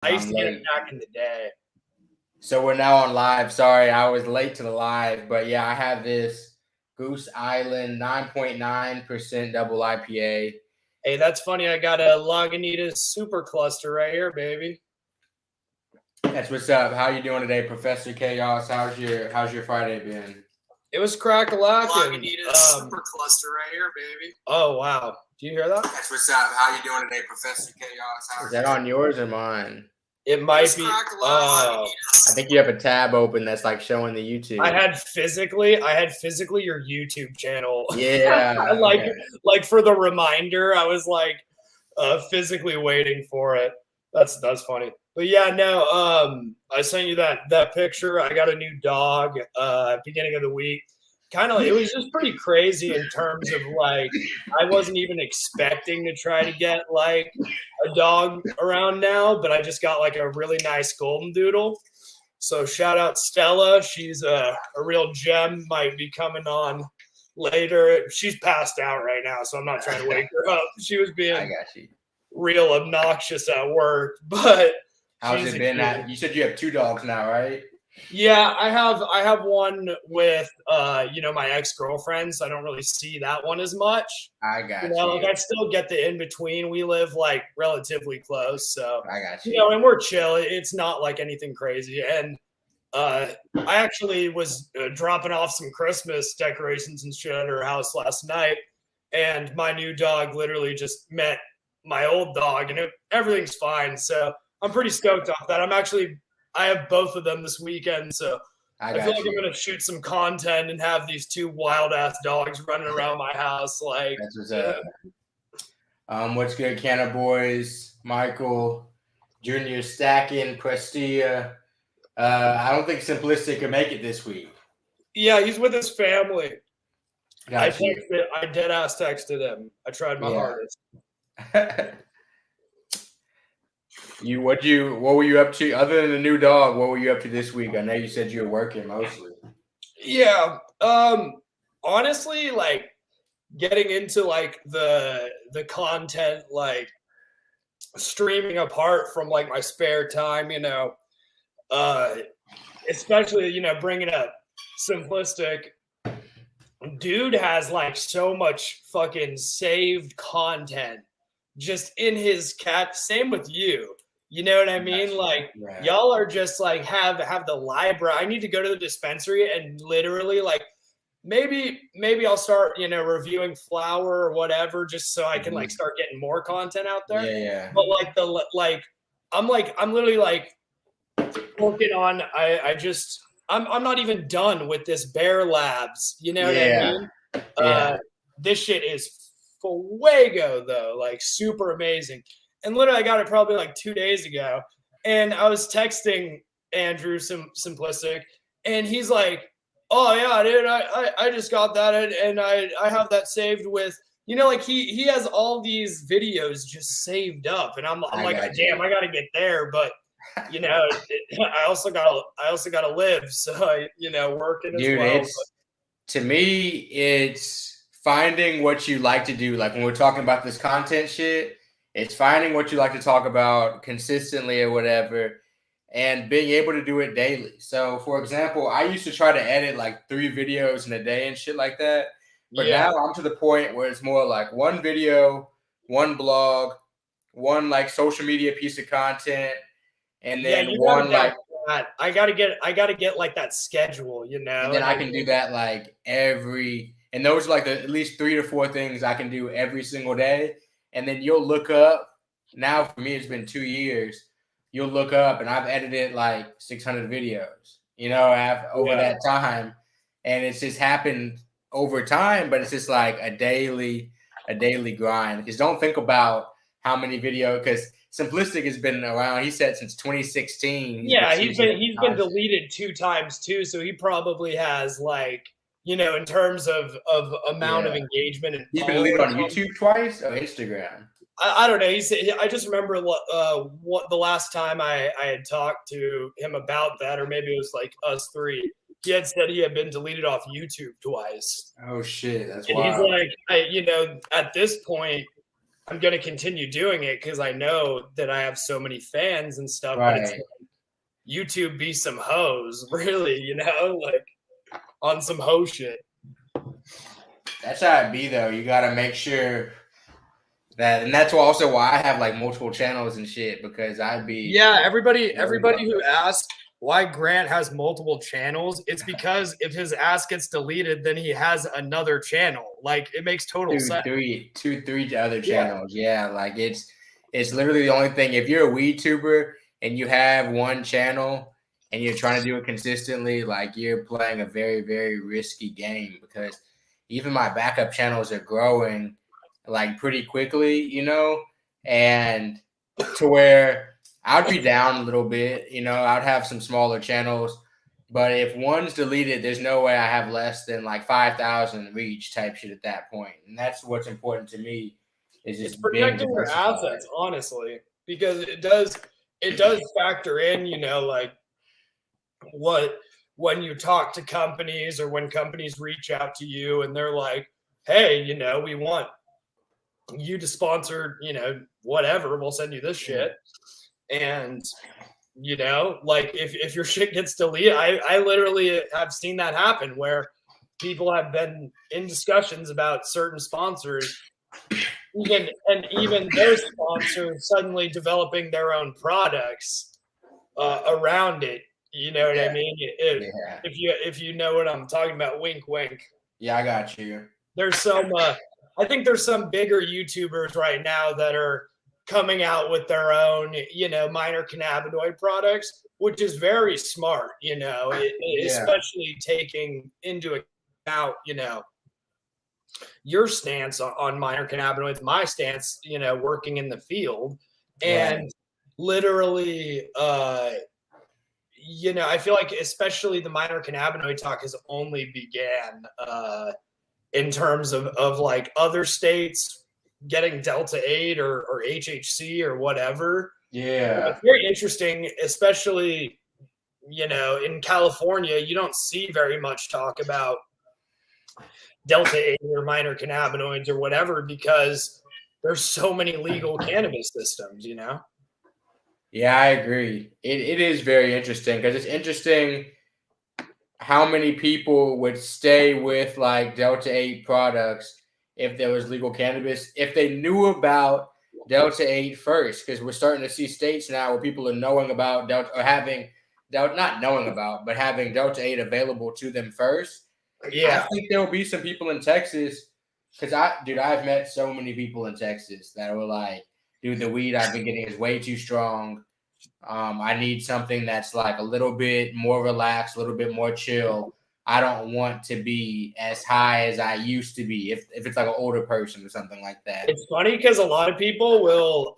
I used I'm to get it late. back in the day. So we're now on live. Sorry, I was late to the live, but yeah, I have this Goose Island 9.9% double IPA. Hey, that's funny. I got a Lagunitas Super Cluster right here, baby. That's what's up. How you doing today, Professor Chaos? How's your Friday been? It was crack-a-lackin'. Lagunitas Super Cluster right here, baby. Oh, wow. Do you hear that? That's what's up. How you doing today, Professor Chaos? Is that on yours or mine? It might be. I think you have a tab open that's like showing the YouTube. I had physically your YouTube channel. Yeah. like for the reminder, I was like physically waiting for it. That's funny. But yeah, no, I sent you that picture. I got a new dog beginning of the week. It was just pretty crazy in terms of like I wasn't even expecting to try to get like a dog around now, but I just got like a really nice golden doodle. So shout out Stella. She's a real gem. Might be coming on later. She's passed out right now, so I'm not trying to wake her up. She was being real obnoxious at work, but how's it been? You said you have 2 dogs now, right? Yeah, I have one with my ex-girlfriend, so I don't really see that one as much. I got you. Like I still get the in between. We live like relatively close, so I got you. And we're chill. It's not like anything crazy. And I actually was dropping off some Christmas decorations and shit at her house last night, and my new dog literally just met my old dog, and everything's fine. So I'm pretty stoked off that. I have both of them this weekend, so I feel like I'm gonna shoot some content and have these 2 wild ass dogs running around my house. Like that's what's up. What's good, Canna Boys? Michael, Junior, Stacking, Prestia. I don't think Simplistic can make it this week. Yeah, he's with his family. I dead ass texted him. I tried my hardest. What were you up to other than the new dog? What were you up to this week? I know you said you were working mostly. Yeah. Honestly, like getting into like the content, like streaming apart from like my spare time, especially, bringing up Simplistic. Dude has like so much fucking saved content just in his cat. Same with you. You know what I mean? Like y'all are just like have the library. I need to go to the dispensary and literally like maybe I'll start, reviewing flour or whatever, just so I can like start getting more content out there. Yeah. But like I'm literally like working on I'm not even done with this Bear Labs. You know what I mean? This shit is fuego though, like super amazing. And literally I got it probably like 2 days ago. And I was texting Andrew Simplistic, and he's like, oh yeah, dude, I just got that, and I have that saved with, like he has all these videos just saved up, and I'm like, damn, I gotta get there, but I also gotta live, so working as well. To me, it's finding what you like to do. Like when we're talking about this content shit, it's finding what you like to talk about consistently or whatever, and being able to do it daily. So, for example, I used to try to edit like 3 videos in a day and shit like that. But now I'm to the point where it's more like 1 video, 1 blog, 1 like social media piece of content, and then 1 like I gotta get like that schedule, And then I can do that like and those are like at least 3 to 4 things I can do every single day. And then you'll look up. Now for me, it's been 2 years. You'll look up, and I've edited like 600 videos. Over that time, and it's just happened over time. But it's just like a daily grind. Because don't think about how many videos. Because Simplistic has been around. He said since 2016. Yeah, he's been deleted 2 times too. So he probably has like, in terms of amount of engagement. And he's been deleted on YouTube twice or Instagram. I don't know. I just remember what the last time I had talked to him about that, or maybe it was like us 3. He had said he had been deleted off YouTube twice. Oh shit, that's wild. He's like, at this point, I'm going to continue doing it because I know that I have so many fans and stuff. Right. But it's like, YouTube be some hoes, really, you know, like on some hoe shit. That's how it be though. You gotta make sure that, and that's also why I have like multiple channels and shit, because I'd be everybody who asks why Grant has multiple channels, it's because if his ass gets deleted, then he has another channel. Like it makes total sense. Three other channels. Yeah, like it's literally the only thing. If you're a weed tuber and you have one channel and you're trying to do it consistently, like you're playing a very, very risky game, because even my backup channels are growing like pretty quickly, you know, and to where I'd be down a little bit, you know, I'd have some smaller channels, but if one's deleted, there's no way I have less than like 5,000 reach type shit at that point. And that's what's important to me, is just it's protecting your assets, honestly, because it does factor in, you know, like when you talk to companies or when companies reach out to you and they're like, hey, you know, we want you to sponsor, you know, whatever, we'll send you this shit. And, you know, like if your shit gets deleted, I literally have seen that happen where people have been in discussions about certain sponsors, even those sponsors suddenly developing their own products around it. You know what I mean? If you know what I'm talking about, wink, wink. Yeah, I got you. There's some, I think there's some bigger YouTubers right now that are coming out with their own, you know, minor cannabinoid products, which is very smart, you know, especially taking into account, you know, your stance on minor cannabinoids, my stance, you know, working in the field, and literally, you know, I feel like especially the minor cannabinoid talk has only began in terms of like other states getting Delta 8 or HHC or whatever. Yeah. It's very interesting, especially, you know, in California, you don't see very much talk about Delta 8 or minor cannabinoids or whatever, because there's so many legal cannabis systems, you know? Yeah, I agree. It is very interesting, because it's interesting how many people would stay with like Delta 8 products if there was legal cannabis, if they knew about Delta 8 first, because we're starting to see states now where people are knowing about Delta, or having Delta, not knowing about, but having Delta 8 available to them first. Yeah. I think there will be some people in Texas, because I've met so many people in Texas that were like, dude, the weed I've been getting is way too strong. I need something that's like a little bit more relaxed, a little bit more chill. I don't want to be as high as I used to be if it's like an older person or something like that. It's funny because a lot of people will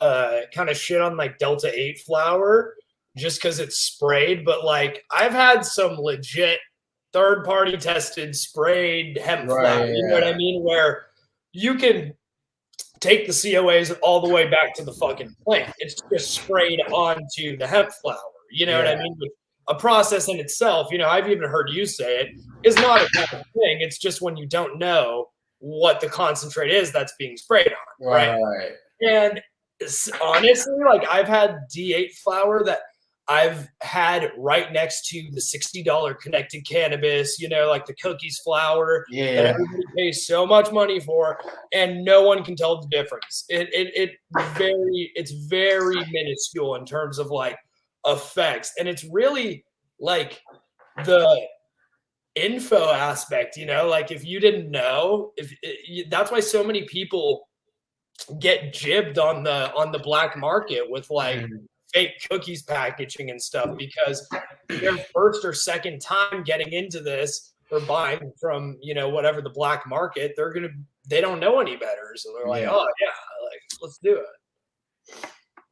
kind of shit on like Delta 8 flower just because it's sprayed. But like I've had some legit third-party tested sprayed hemp flower. You know what I mean? Where you can take the COAs all the way back to the fucking plant. It's just sprayed onto the hemp flower. You know what I mean? A process in itself, you know, I've even heard you say it, is not a bad thing. It's just when you don't know what the concentrate is that's being sprayed on, right? And honestly, like I've had D8 flower that I've had right next to the $60 connected cannabis, you know, like the cookies flower that everybody pays so much money for, and no one can tell the difference. It's very minuscule in terms of like effects, and it's really like the info aspect, you know, like if you didn't know, that's why so many people get jibbed on the black market with like fake cookies packaging and stuff, because their first or second time getting into this or buying from, you know, whatever the black market, they don't know any better, so they're like, oh yeah, like let's do it.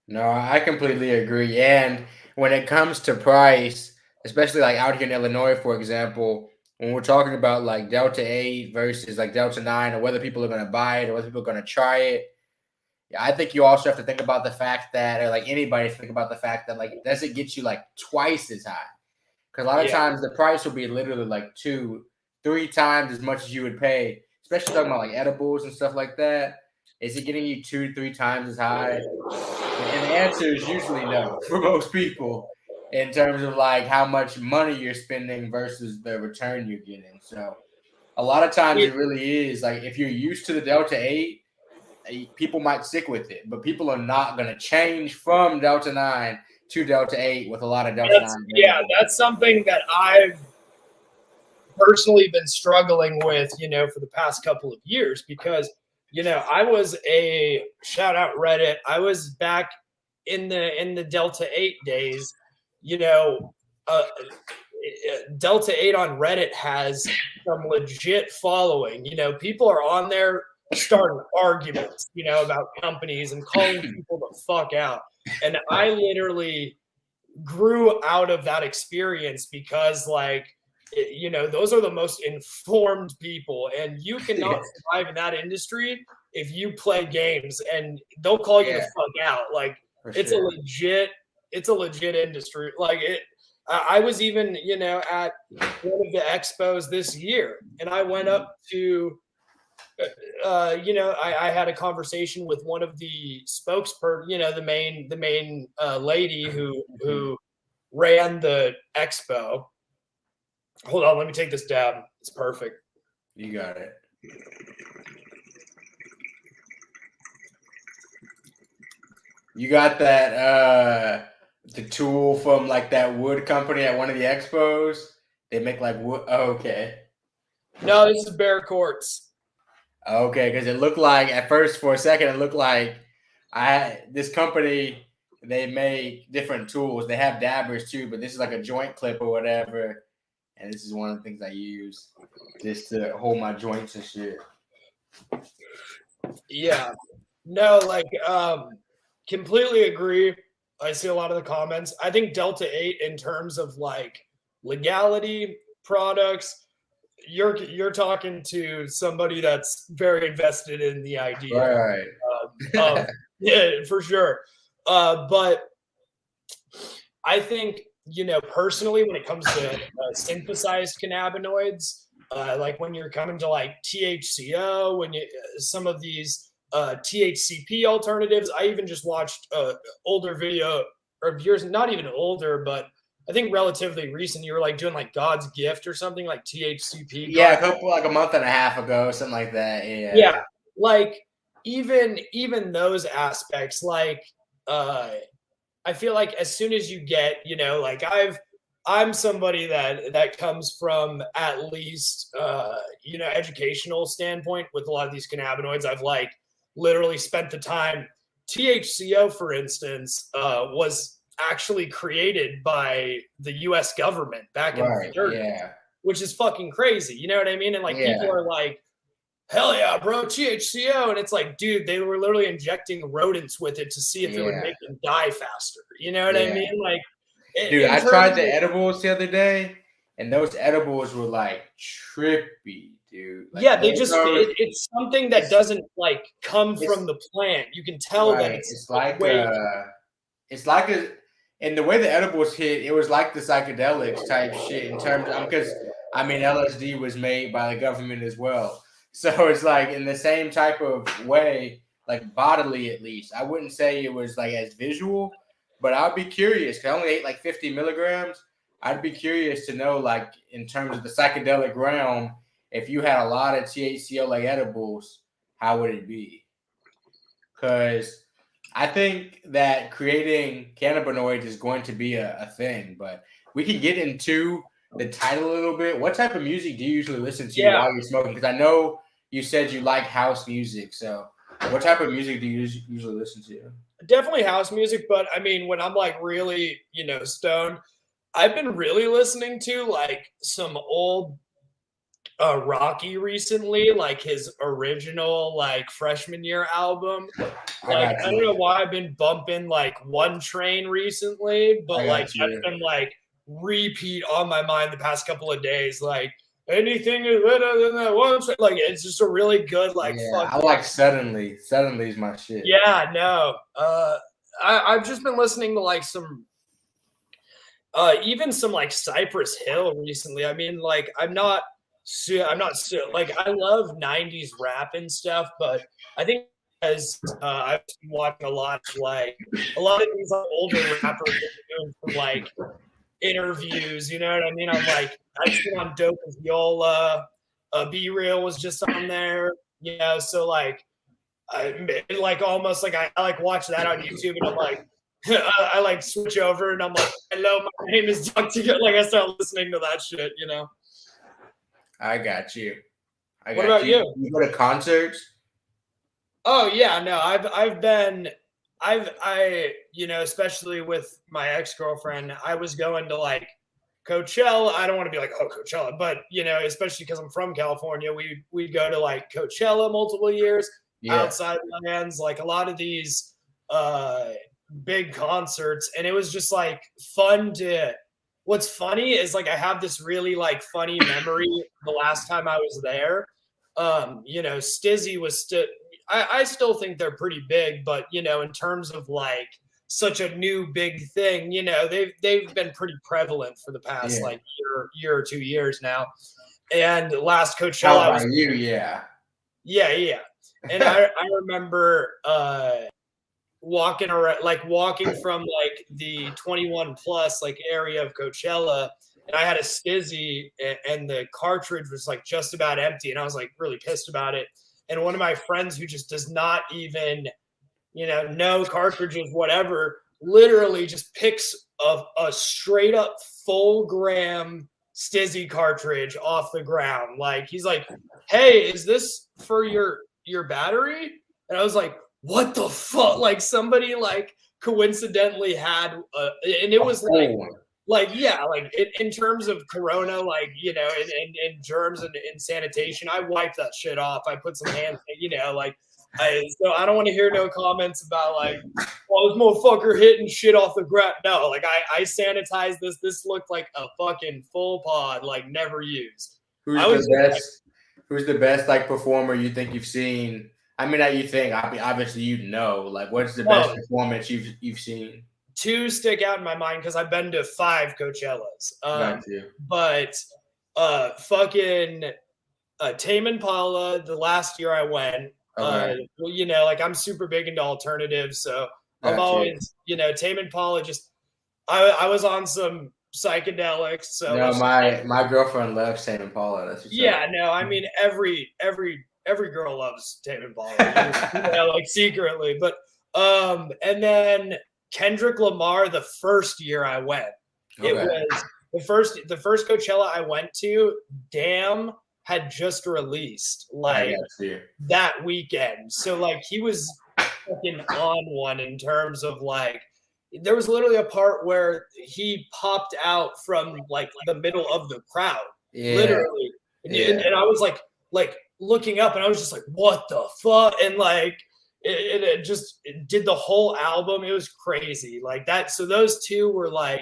No, I completely agree. And when it comes to price, especially like out here in Illinois, for example, when we're talking about like Delta 8 versus like Delta 9, or whether people are going to buy it or whether people are going to try it, I think you also have to think about the fact that, or like anybody think about the fact that, like, does it get you like twice as high? Because a lot of times the price will be literally like 2-3 times as much as you would pay, especially talking about like edibles and stuff like that. Is it getting you 2-3 times as high? And the answer is usually no for most people in terms of like how much money you're spending versus the return you're getting. So a lot of times it really is like if you're used to the Delta 8, people might stick with it, but people are not going to change from Delta 9 to Delta 8 with a lot of Delta 9. Yeah, that's something that I've personally been struggling with, for the past couple of years because, I was a shout out Reddit. I was back in the Delta 8 days, Delta 8 on Reddit has some legit following. People are on there starting arguments, about companies and calling people the fuck out. And I literally grew out of that experience because those are the most informed people, and you cannot survive in that industry if you play games, and they'll call you the fuck out. Like it's a legit industry. Like it. I was even, at one of the expos this year, and I went up to, I had a conversation with one of the spokesperson, the main lady who ran the expo. Hold on, let me take this dab. It's perfect. You got it. You got that the tool from like that wood company at one of the expos? They make like wood. Oh, okay. No, this is Bear Quartz. Okay, because it looked like at first for a second it looked like this company, they make different tools. They have dabbers too, but this is like a joint clip or whatever. And this is one of the things I use just to hold my joints and shit. Yeah. No, completely agree. I see a lot of the comments. I think Delta 8 in terms of like legality, products, you're talking to somebody that's very invested in the idea. Right. Yeah, for sure. But I think, personally, when it comes to synthesized cannabinoids, like when you're coming to like THCO, when some of these THCP alternatives, I even just watched older video of yours, not even older, but I think relatively recent. You were like doing like God's Gift or something like THCP. Yeah, like a month and a half ago, something like that. Yeah. Yeah, like even those aspects, like I feel like as soon as you get, like I'm somebody that comes from at least educational standpoint with a lot of these cannabinoids. I've like literally spent the time. THCO, for instance, was actually created by the U.S. government back in the 30s, which is fucking crazy. You know what I mean? And like people are like, hell yeah, bro, THCO. And it's like, dude, they were literally injecting rodents with it to see if it would make them die faster. You know what I mean? Like, dude, I tried the edibles the other day, and those edibles were like trippy, dude. Like, yeah, they just, it's something that doesn't like come from the plant. You can tell that it's like and the way the edibles hit, it was like the psychedelics type shit in terms of, because I mean, LSD was made by the government as well. So it's like in the same type of way, like bodily at least. I wouldn't say it was like as visual, but I'd be curious because I only ate like 50 milligrams. I'd be curious to know, like in terms of the psychedelic realm, if you had a lot of THCO like edibles, how would it be? Because I think that creating cannabinoids is going to be a thing, but we can get into the title a little bit. What type of music do you usually listen to while you're smoking? Because I know you said you like house music. So what type of music do you usually listen to? Definitely house music. But I mean, when I'm like really, stoned, I've been really listening to like some old Rocky recently, like his original like freshman year album. Like I don't know why I've been bumping like One Train recently, but like that's been like repeat on my mind the past couple of days. Like anything is better than that one. Like it's just a really good like. I like Suddenly. Suddenly is my shit. Yeah, no. I've just been listening to like some. Even some like Cypress Hill recently. I mean, like I'm not like I love 90s rap and stuff, but I think because I've been watching a lot of these like, older rappers doing some like interviews. You know what I mean? I'm like, I've seen on Dope as Yola, Be Real was just on there. You know, so like, I like almost like I like watch that on YouTube, and I'm like, I like switch over, and I'm like, hello, my name is Dr. Like I start listening to that shit. You know. I got you. What about you? You go to concerts? Oh yeah, no, you know, especially with my ex-girlfriend, I was going to like Coachella. I don't want to be like, oh, Coachella, but you know, especially because I'm from California, we'd go to like Coachella multiple years, outside lands, like a lot of these big concerts, and it was just like fun to. What's funny is like I have this really like funny memory the last time I was there. You know, Stizzy was still. I still think they're pretty big, but you know, in terms of like such a new big thing, you know, they've been pretty prevalent for the past like year or 2 years now. And last Coachella, how about you? Yeah. And I remember walking around, like walking from like the 21 plus like area of Coachella, and I had a Stizzy, and the cartridge was like just about empty, and I was like really pissed about it. And one of my friends who just does not even, you know cartridges, whatever, literally just picks a straight up full gram Stizzy cartridge off the ground. Like he's like, hey, is this for your battery? And I was like, what the fuck? Like somebody like coincidentally had, and it was like yeah, like in terms of Corona, like, you know, and germs and sanitation, I wiped that shit off. I put some hand, you know, like, so I don't want to hear no comments about like, well, this motherfucker hitting shit off the ground. No, like I sanitized this. This looked like a fucking full pod, like never used. Who's the best like performer you think you've seen? I mean, that you think, I mean, obviously you know, like what's the best performance you've seen? Two stick out in my mind because I've been to 5 Coachellas. But fucking Tame Impala, the last year I went, you know, like I'm super big into alternatives, so I'm always, you know, Tame Impala. Just I was on some psychedelics. So no, my girlfriend loves Tame Impala. That's no, I mean every girl loves Tame Impala, you know, like secretly. But and then Kendrick Lamar, the first year I went, it was the first Coachella I went to. Damn, had just released like that weekend, so like he was fucking on one in terms of like there was literally a part where he popped out from like the middle of the crowd, literally, and I was like looking up, and I was just like, what the fuck, and like. It just did the whole album. It was crazy like that. So those two were like,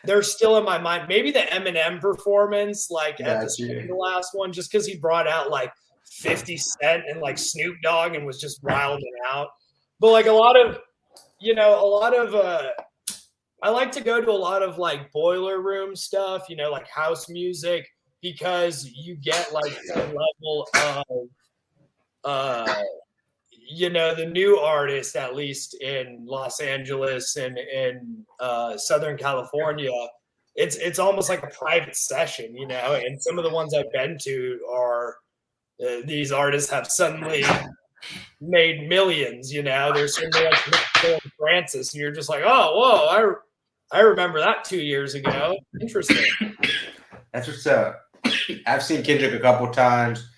they're still in my mind. Maybe the Eminem performance, like at the last one, just because he brought out like 50 Cent and like Snoop Dogg and was just wilding out. But like a lot of I like to go to a lot of like boiler room stuff, you know, like house music, because you get like a level of you know, the new artists, at least in Los Angeles and in Southern California, it's almost like a private session, you know. And some of the ones I've been to are these artists have suddenly made millions, you know. There's somebody like Francis, and you're just like, oh, whoa, I remember that 2 years ago. Interesting. That's what's up. I've seen Kendrick a couple times.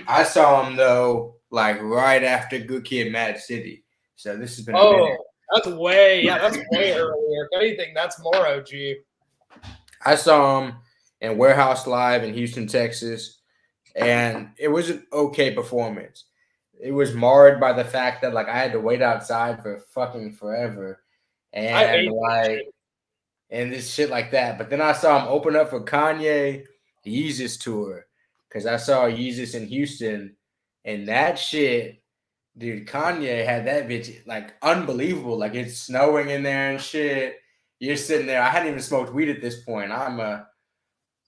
I saw him though, like right after Good Kid, Mad City. So this has been. That's way earlier. If anything, that's more OG. I saw him in Warehouse Live in Houston, Texas, and it was an okay performance. It was marred by the fact that like I had to wait outside for fucking forever, and and this shit like that. But then I saw him open up for Kanye Yeezus tour, because I saw Yeezus in Houston. And that shit, dude, Kanye had that bitch like unbelievable. Like it's snowing in there and shit. You're sitting there. I hadn't even smoked weed at this point.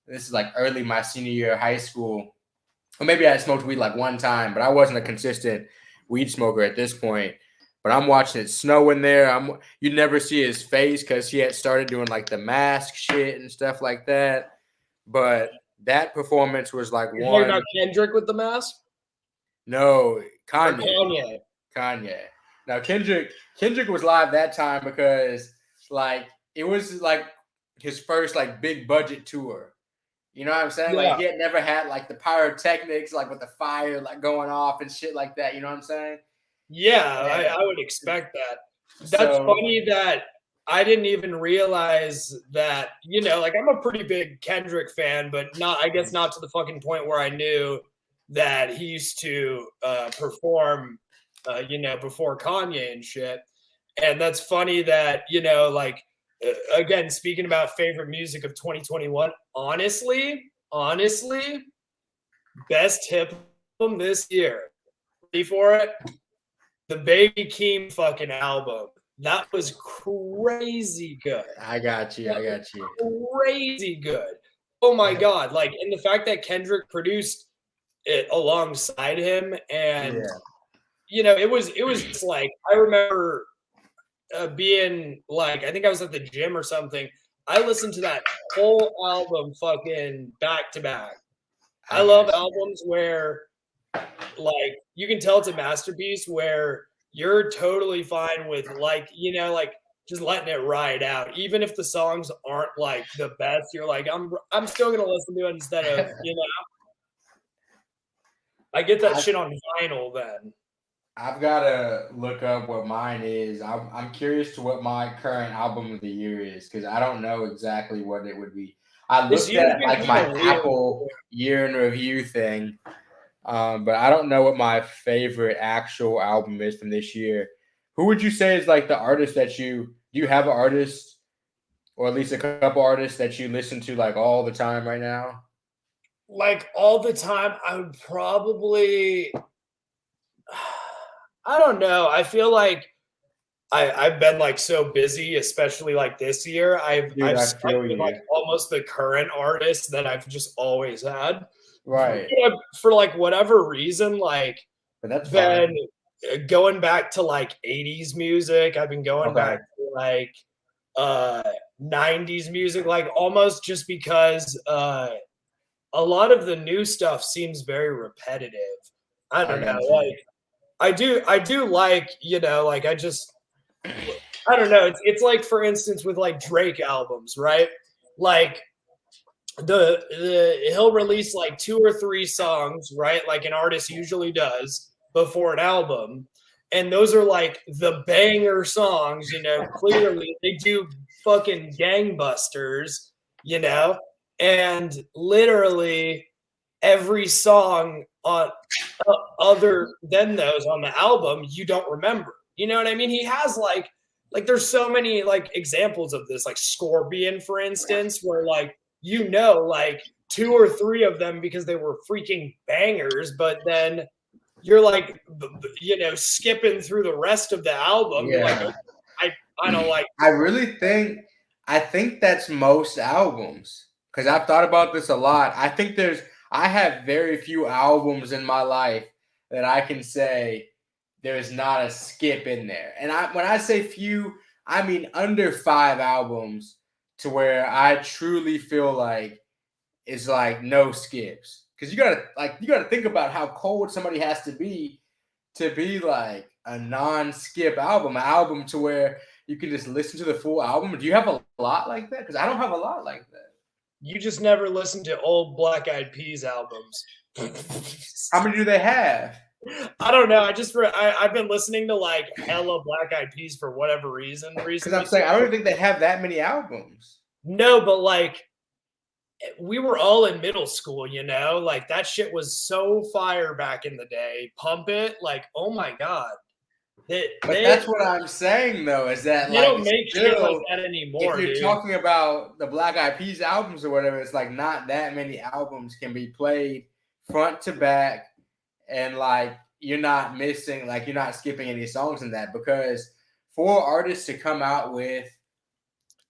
This is like early my senior year of high school. Or maybe I smoked weed like one time, but I wasn't a consistent weed smoker at this point. But I'm watching it snow in there. You never see his face because he had started doing like the mask shit and stuff like that. But that performance was like You're talking about Kendrick with the mask? No, Kanye. Kanye. Now Kendrick was live that time because like it was like his first like big budget tour. You know what I'm saying? Yeah. Like he had never had like the pyrotechnics, like with the fire like going off and shit like that. You know what I'm saying? Yeah, I would expect that. That's funny that I didn't even realize that, you know, like I'm a pretty big Kendrick fan, but I guess not to the fucking point where I knew that he used to perform, you know, before Kanye and shit. And that's funny that, you know, like, again, speaking about favorite music of 2021, honestly, best hip album this year. Ready for it? The Baby Keem fucking album. That was crazy good. I got you. Crazy good. Oh my God. Like, and the fact that Kendrick produced it alongside him, and you know, it was just like, I remember being like, I think I was at the gym or something. I listened to that whole album fucking back to back. I love albums where like you can tell it's a masterpiece where you're totally fine with, like, you know, like just letting it ride out. Even if the songs aren't like the best, you're like, I'm still gonna listen to it instead of, you know. I get that shit on vinyl then. I've got to look up what mine is. I'm curious to what my current album of the year is because I don't know exactly what it would be. I looked at like my Apple year in review thing, but I don't know what my favorite actual album is from this year. Who would you say is like the artist that do you have an artist or at least a couple artists that you listen to like all the time right now? Like all the time, I would probably, I don't know. I feel like I've been like so busy, especially like this year. I've stuck with like almost the current artists that I've just always had. Right. For like whatever reason, like but that's been going back to like 80s music. I've been going back to like 90s music, like almost just because a lot of the new stuff seems very repetitive. I don't know. Like I do like, you know, like I don't know. It's like, for instance, with like Drake albums, right? Like he'll release like 2 or 3 songs, right? Like an artist usually does before an album. And those are like the banger songs, you know, clearly they do fucking gangbusters, you know, and literally every song on other than those on the album, you don't remember. You know what I mean? He has like there's so many like examples of this, like Scorpion, for instance, where like, you know, like 2 or 3 of them because they were freaking bangers, but then you're like, you know, skipping through the rest of the album. Yeah. Like, I don't like. I think that's most albums because I've thought about this a lot. I have very few albums in my life that I can say there's not a skip in there. And when I say few, I mean under 5 albums to where I truly feel like it's like no skips. Because you gotta think about how cold somebody has to be like a non-skip album, an album to where you can just listen to the full album. Do you have a lot like that? Because I don't have a lot like that. You just never listened to old Black Eyed Peas albums. How many do they have? I don't know. I've been listening to like hella Black Eyed Peas for whatever reason. Because I'm saying I don't think they have that many albums. No, but like we were all in middle school, you know, like that shit was so fire back in the day. Pump It, like, oh my God. That's what I'm saying though, is that they don't make shit like that anymore. If you're talking about the Black Eyed Peas albums or whatever, it's like not that many albums can be played front to back, and like you're not missing, like you're not skipping any songs in that, because for artists to come out with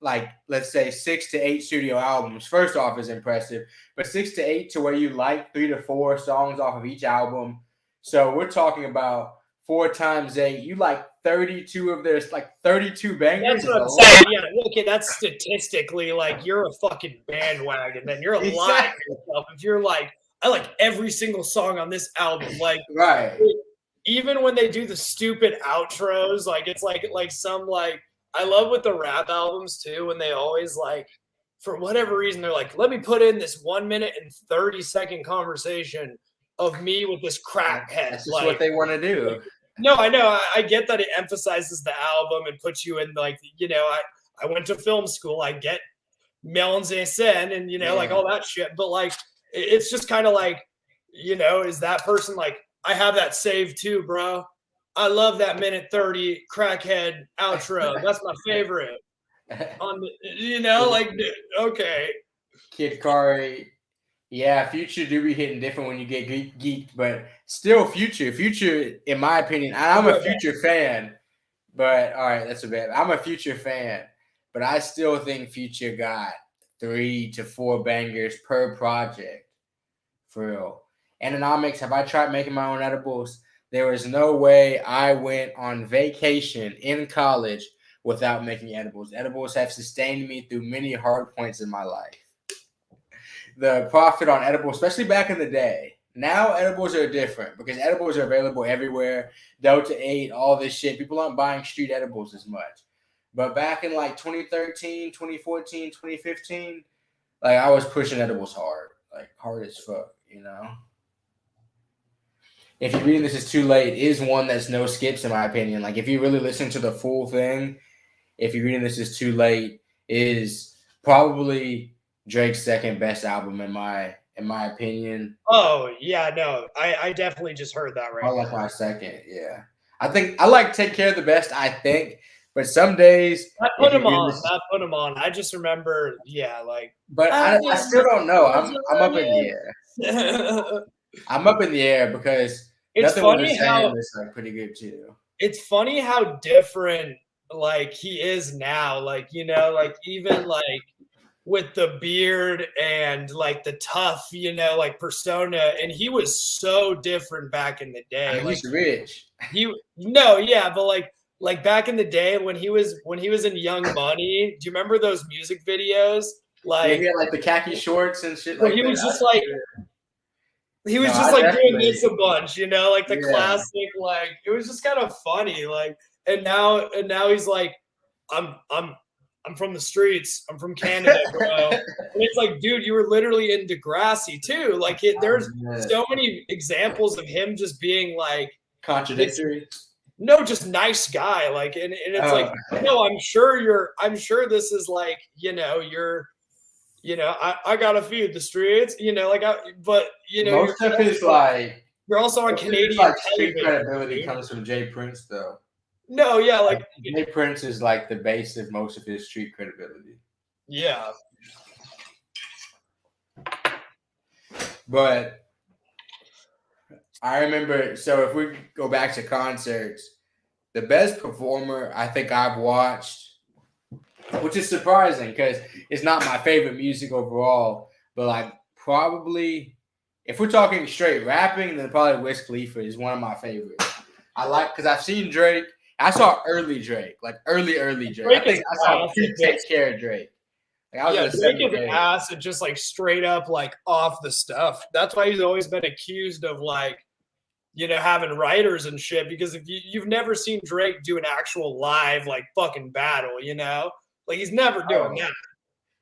like, let's say 6 to 8 studio albums, first off is impressive, but 6 to 8 to where you like 3 to 4 songs off of each album. So we're talking about 4 times 8, you like 32 of their like 32 bangers. That's what I'm saying. Yeah, okay, that's statistically like you're a fucking bandwagon. Then you're lying to yourself if you're like, I like every single song on this album. Like, right. Even when they do the stupid outros, like it's like some like I love with the rap albums too when they always like for whatever reason they're like, let me put in this 1 minute and 30-second conversation of me with this crackhead. That's just what they want to do. No, I know. I get that it emphasizes the album and puts you in like, I went to film school. I get Melons en scène and, like all that shit. But like, it's just kind of like, is that person like, I have that saved too, bro. I love that minute 30 crackhead outro. That's my favorite. Okay. Kid Cari. Yeah, Future do be hitting different when you get geeked, but still Future, in my opinion, I'm a Future fan, but all right, that's a bad. I'm a Future fan, but I still think Future got 3 to 4 bangers per project, for real. Economics, have I tried making my own edibles? There was no way I went on vacation in college without making edibles. Edibles have sustained me through many hard points in my life. The profit on edibles, especially back in the day. Now edibles are different because edibles are available everywhere. Delta 8, all this shit. People aren't buying street edibles as much. But back in like 2013, 2014, 2015, like I was pushing edibles hard. Like hard as fuck, If you're reading This Is Too Late, is one that's no skips in my opinion. Like if you really listen to the full thing, if you're reading This Is Too Late, is probably Drake's second best album in my opinion. Oh yeah, no, I definitely just heard that right. I like my second, yeah. I think I like Take Care the best, I think, but some days I put him on. I just remember, But I still don't know. I'm up in the air. I'm up in the air because it's funny how is like pretty good too. It's funny how different like he is now. Like like even like with the beard and like the tough, like persona, and he was so different back in the day. He's rich. But like back in the day when he was in Young Money, do you remember those music videos? Like he had like the khaki shorts and shit. He was just like doing this a bunch, like the classic. Like it was just kind of funny. Like and now he's like, I'm from the streets. I'm from Canada, bro. And it's like, dude, you were literally in Degrassi too. Like, there's so many examples of him just being like contradictory. No, just nice guy. Like, and it's like, no, I'm sure this is like, I gotta feed the streets. Most of his like you're also on Canadian like street credibility comes from Jay Prince though. No, yeah, like Jay Prince is like the base of most of his street credibility. Yeah. But I remember, so if we go back to concerts, the best performer I think I've watched, which is surprising because it's not my favorite music overall, but like probably, if we're talking straight rapping, then probably Wiz Khalifa is one of my favorites. I like, because I've seen Drake. I saw early Drake, like early Drake. I think I saw Take Care of Drake. Like Drake is ass and just like straight up like off the stuff. That's why he's always been accused of like, having writers and shit. Because if you've never seen Drake do an actual live like fucking battle, like he's never doing that.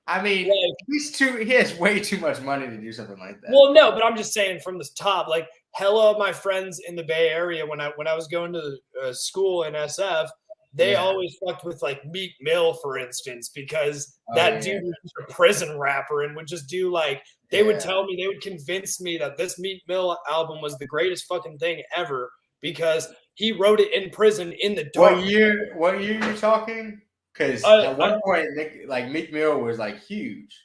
I mean, he has way too much money to do something like that. Well, no, but I'm just saying from the top, like hella of my friends in the Bay Area when I was going to school in SF, they always fucked with like Meek Mill, for instance, because dude was a prison rapper and would just do like they would convince me that this Meek Mill album was the greatest fucking thing ever because he wrote it in prison in the dark. What year are you talking? Because at one point, Meek Mill was like huge.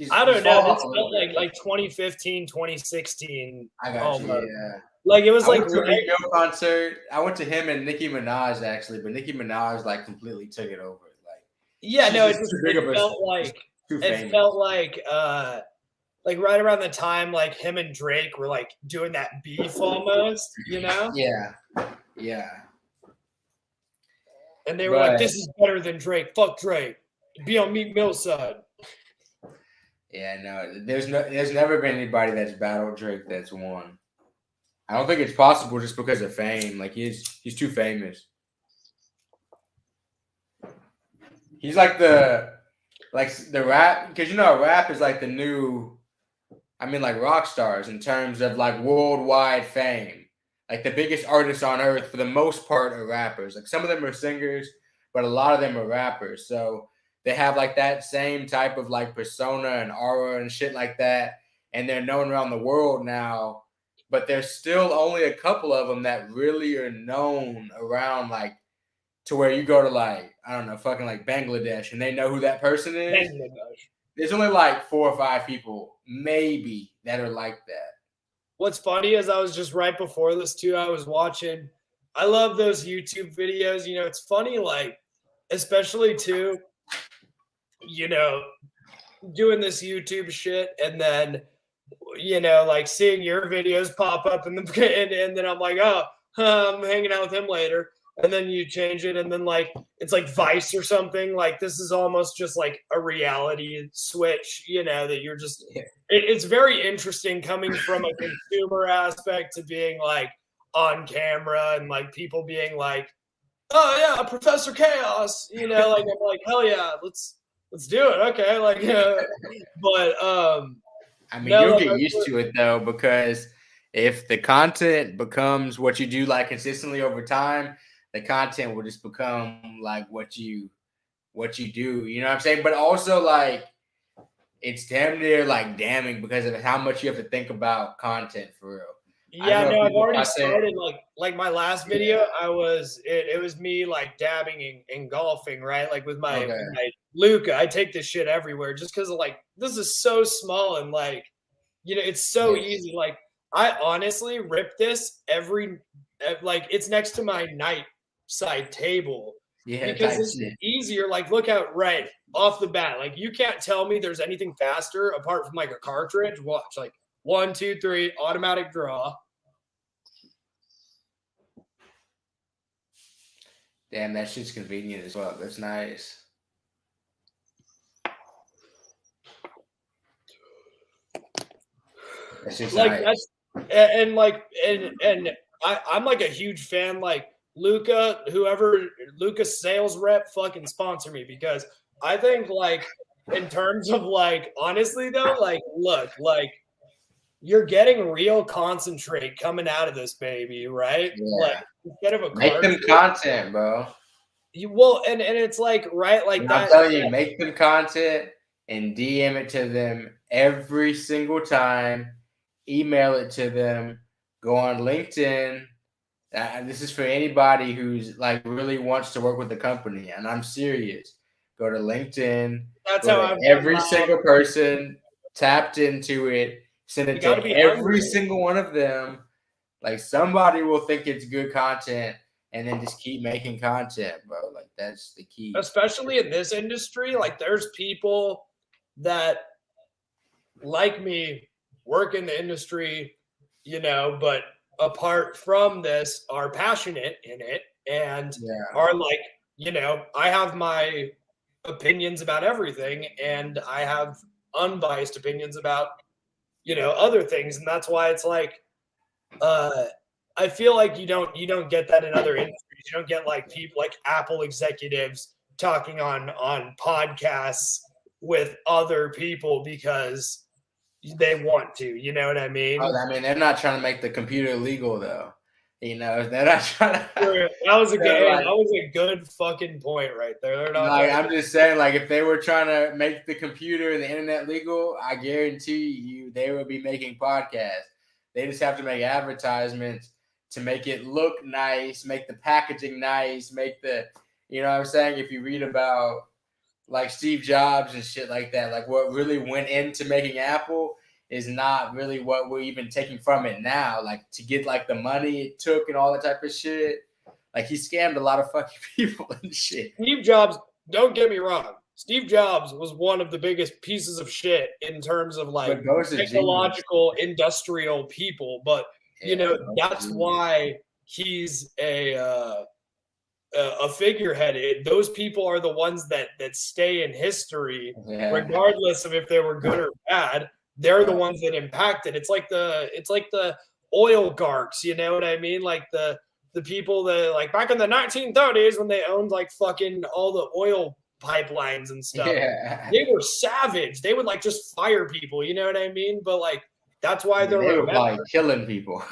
I don't know. It's felt like 2015, 2016. I got you. Yeah. Like it was I went to a Meek Mill concert. I went to him and Nicki Minaj actually, but Nicki Minaj like completely took it over. Like it felt like right around the time like him and Drake were like doing that beef almost, Yeah. Yeah. And they were like, "This is better than Drake. Fuck Drake. Be on Meek Mill's side." Yeah, no, there's never been anybody that's battled Drake that's won. I don't think it's possible just because of fame. Like he's too famous. He's like the rap, because rap is like the new, like rock stars in terms of like worldwide fame. Like the biggest artists on earth for the most part are rappers. Like some of them are singers, but a lot of them are rappers. So they have like that same type of like persona and aura and shit like that. And they're known around the world now, but there's still only a couple of them that really are known around, like to where you go to like, I don't know, fucking like Bangladesh and they know who that person is. There's only like 4 or 5 people maybe that are like that. What's funny is I was just right before this too, I was watching, I love those YouTube videos. It's funny, like, especially too, doing this YouTube shit and then, like seeing your videos pop up and then I'm like, oh, I'm hanging out with him later. And then you change it and then like, it's like Vice or something. Like this is almost just like a reality switch, that you're just, it's very interesting coming from a consumer aspect to being like on camera and like people being like, oh yeah, Professor Chaos, like I'm like, hell yeah, let's do it. Okay. Like, but, you'll get used to it though, because if the content becomes what you do like consistently over time, the content will just become like what you do. You know what I'm saying? But also like it's damn near like damning because of how much you have to think about content for real. Yeah, no, I've already started like my last video. It was me like dabbing and golfing, right? Like with my Luca. I take this shit everywhere just because of like this is so small and like it's so easy. Like I honestly rip this like it's next to my night side table. Yeah, because it's easier. Like look out right off the bat. Like you can't tell me there's anything faster apart from like a cartridge. Watch like 1, 2, 3, automatic draw. Damn, that shit's convenient as well. That's nice. That's just like nice. I'm like a huge fan. Like Luca, whoever Luca sales rep, fucking sponsor me because I think like in terms of like honestly though, like look like. You're getting real concentrate coming out of this baby, right? Yeah. Like instead of a make them content, bro. And it's like right, like that. I'm telling you, make them content and DM it to them every single time. Email it to them. Go on LinkedIn. This is for anybody who's like really wants to work with the company, and I'm serious. Go to LinkedIn. That's how every single person tapped into it. Send it to every single one of them. Like somebody will think it's good content and then just keep making content, bro. Like that's the key. Especially in this industry, like there's people that like me work in the industry, but apart from this are passionate in it and are like, I have my opinions about everything and I have unbiased opinions about other things. And that's why it's like, I feel like you don't get that in other industries. You don't get like people like Apple executives talking on podcasts with other people because they want to, you know what I mean? They're not trying to make the computer legal though. They're not trying to. That was a good fucking point right there. They're not. I'm just saying, like, if they were trying to make the computer and the internet legal, I guarantee you they would be making podcasts. They just have to make advertisements to make it look nice, make the packaging nice, make the, what I'm saying? If you read about like Steve Jobs and shit like that, like what really went into making Apple is not really what we're even taking from it now. Like to get like the money it took and all that type of shit. Like he scammed a lot of fucking people and shit. Steve Jobs, don't get me wrong. Steve Jobs was one of the biggest pieces of shit in terms of like technological, industrial people. But that's why he's a figurehead. Those people are the ones that stay in history, regardless of if they were good or bad. They're the ones that impacted. It's like the oligarchs, you know what I mean? Like the people that like back in the 1930s when they owned like fucking all the oil pipelines and stuff. Yeah. They were savage. They would like just fire people, you know what I mean? But like that's why they were like killing people.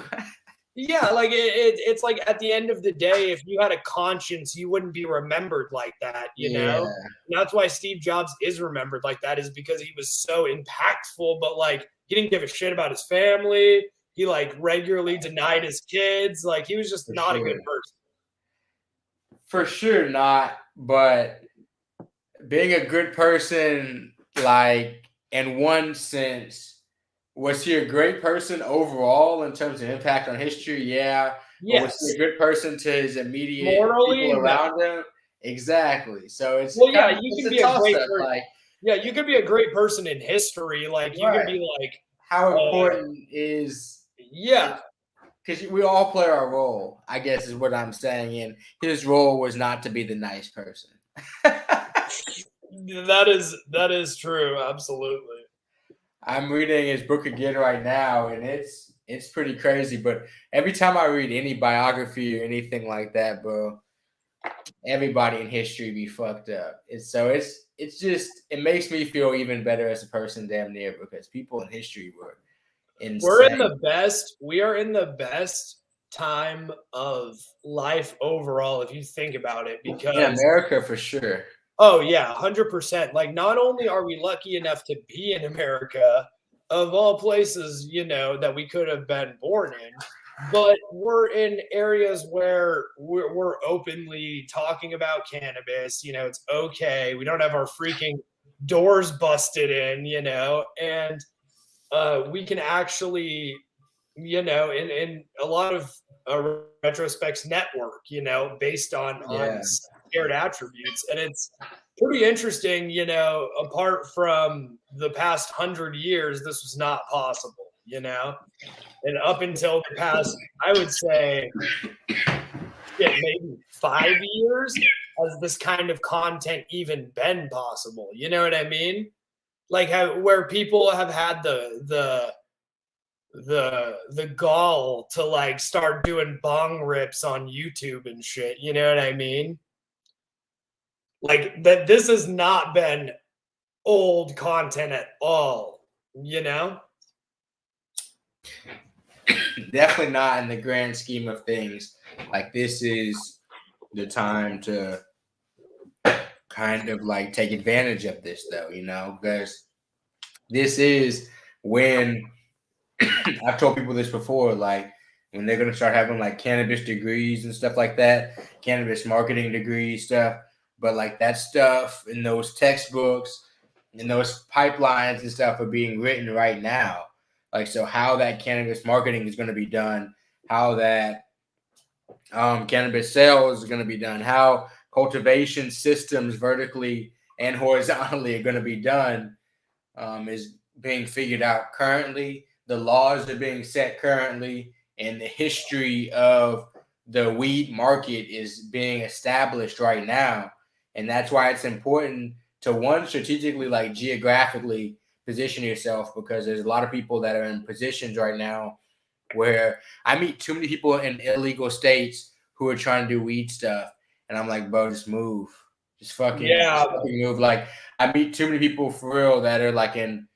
Yeah, like it's like at the end of the day, if you had a conscience, you wouldn't be remembered like that, you know? And that's why Steve Jobs is remembered like that, is because he was so impactful, but like he didn't give a shit about his family. He like regularly denied his kids. Like he was just not a good person. For sure not, but being a good person, like in one sense, was he a great person overall in terms of impact on history? Yeah. Yes. Was he a good person to his immediate people around him? Exactly. So it's you can be a great person. Like, yeah, you could be a great person in history. Like you could be like, how important is because we all play our role, I guess is what I'm saying. And his role was not to be the nice person. That is true. Absolutely. I'm reading his book again right now, and it's pretty crazy. But every time I read any biography or anything like that, bro, everybody in history be fucked up. It's just it makes me feel even better as a person, damn near, because people in history were insane. We are in the best time of life overall, if you think about it, because in America for sure. Oh yeah, 100%. Like not only are we lucky enough to be in America, of all places, you know, that we could have been born in, but we're in areas where we're openly talking about cannabis. You know, it's okay. We don't have our freaking doors busted in, you know, and we can actually, you know, in a lot of retrospects network, you know, based on shared attributes. And it's pretty interesting, you know, apart from the past 100 years, this was not possible, you know, and up until the past, I would say maybe 5 years has this kind of content even been possible. You know what I mean? Like where people have had the gall to like start doing bong rips on YouTube and shit. You know what I mean? Like that this has not been old content at all, you know? Definitely not in the grand scheme of things. Like this is the time to kind of like take advantage of this though, you know, because this is when I've told people this before, like when they're going to start having like cannabis degrees and stuff like that, cannabis marketing degrees stuff. But like that stuff in those textbooks and those pipelines and stuff are being written right now. Like, so how that cannabis marketing is going to be done, how that cannabis sales is going to be done, how cultivation systems vertically and horizontally are going to be done is being figured out currently. The laws are being set currently, and the history of the weed market is being established right now. And that's why it's important to, one, strategically, like geographically position yourself, because there's a lot of people that are in positions right now where I meet too many people in illegal states who are trying to do weed stuff. And I'm like, bro, just move. Just fucking move. Like, I meet too many people for real that are like and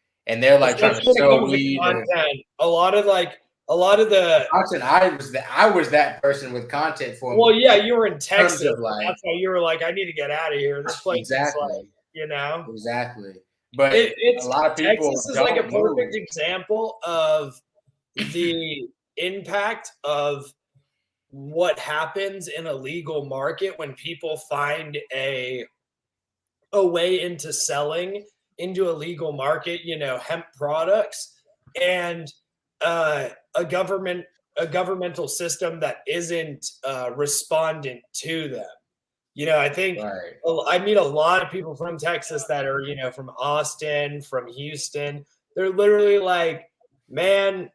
they're like trying to sell weed. A lot of the content, I was that person with content for. Well, yeah, you were in Texas. That's why you were like, I need to get out of here. This place exactly. is like, you know, exactly. But it's a lot of people. Texas is like a perfect example of the impact of what happens in a legal market when people find a way into selling into a legal market, you know, hemp products, and a governmental system that isn't respondent to them. You know, I think I meet a lot of people from Texas that are, you know, from Austin, from Houston. They're literally like, man,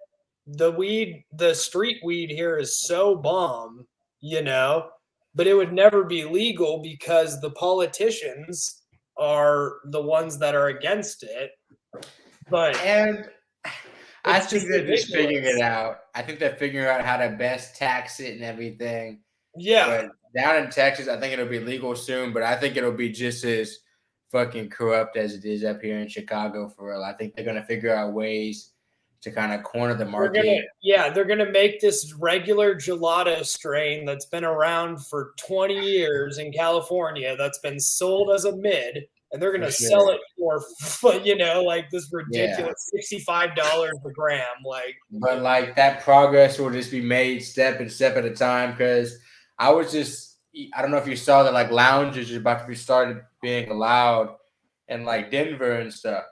the street weed here is so bomb, but it would never be legal because the politicians are the ones that are against it. And I think they're just figuring it out. I think they're figuring out how to best tax it and everything. Yeah. But down in Texas, I think it'll be legal soon, but I think it'll be just as fucking corrupt as it is up here in Chicago for real. I think they're gonna figure out ways to kind of corner the market. They're gonna make this regular gelato strain that's been around for 20 years in California that's been sold as a mid, and they're gonna sell it for like this ridiculous $65 a gram. But like that progress will just be made step at a time, because I don't know if you saw that like lounges are about to be started being allowed in like Denver and stuff.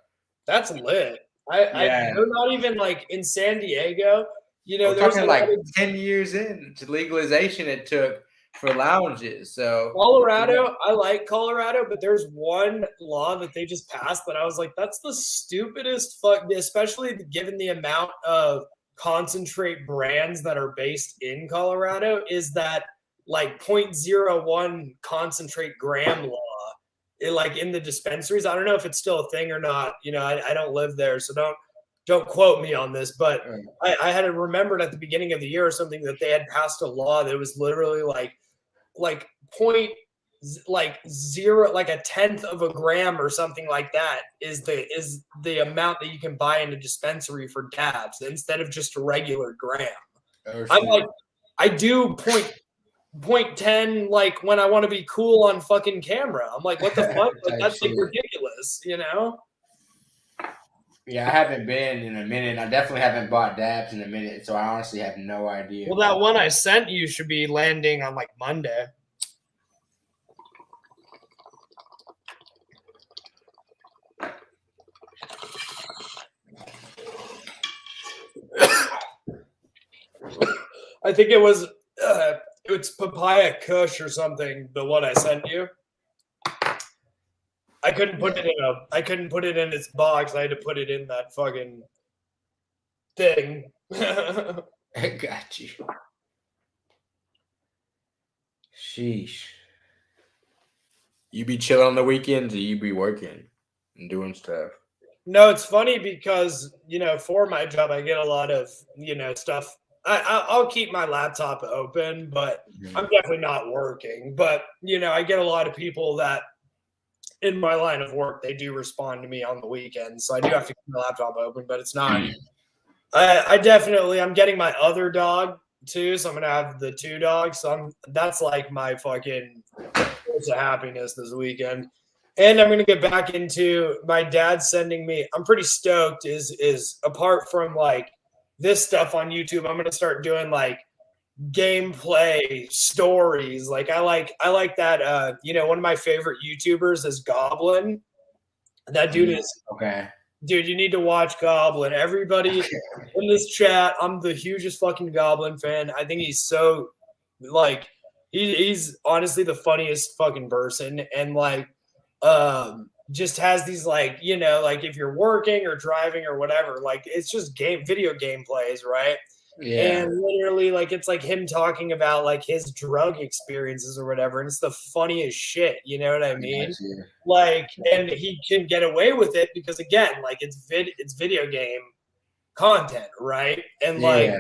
That's lit. They're not even like in San Diego. We're talking like 10 years into legalization it took for lounges. So Colorado, I like Colorado, but there's one law that they just passed that I was like, that's the stupidest fuck, especially given the amount of concentrate brands that are based in Colorado, is that like 0.01 concentrate gram law. Like in the dispensaries. I don't know if it's still a thing or not. I don't live there, so don't quote me on this. But I had remembered at the beginning of the year or something that they had passed a law that was literally like zero, like a tenth of a gram or something like that is the amount that you can buy in a dispensary for dabs instead of just a regular gram. I'm like, I do 0.10 like when I want to be cool on fucking camera. I'm like, what the fuck? Like, that's like ridiculous, Yeah, I haven't been in a minute. I definitely haven't bought dabs in a minute, so I honestly have no idea. Well, that one I sent you should be landing on like Monday. I think it was it's Papaya Kush or something, the one I sent you. I couldn't put it in its box. I had to put it in that fucking thing. I got you. Sheesh. You be chilling on the weekends, or you be working and doing stuff? No, it's funny because, for my job, I get a lot of, stuff. I'll keep my laptop open, but I'm definitely not working. But, I get a lot of people that in my line of work, they do respond to me on the weekends. So I do have to keep my laptop open, but it's not. I'm getting my other dog too. So I'm going to have the 2 dogs. So that's like my fucking source of happiness this weekend. And I'm going to get back into my dad sending me. I'm pretty stoked is apart from like this stuff on YouTube, I'm going to start doing like gameplay stories. Like I like that. One of my favorite YouTubers is Goblin. That dude is okay. Dude, you need to watch Goblin. Everybody in this chat, I'm the hugest fucking Goblin fan. I think he's so like he's honestly the funniest fucking person, and like just has these like like if you're working or driving or whatever, like it's just video game plays, right? Yeah. And literally like it's like him talking about like his drug experiences or whatever, and it's the funniest shit, you know what I mean? Like, and he can get away with it because again, like it's video game content, right? And like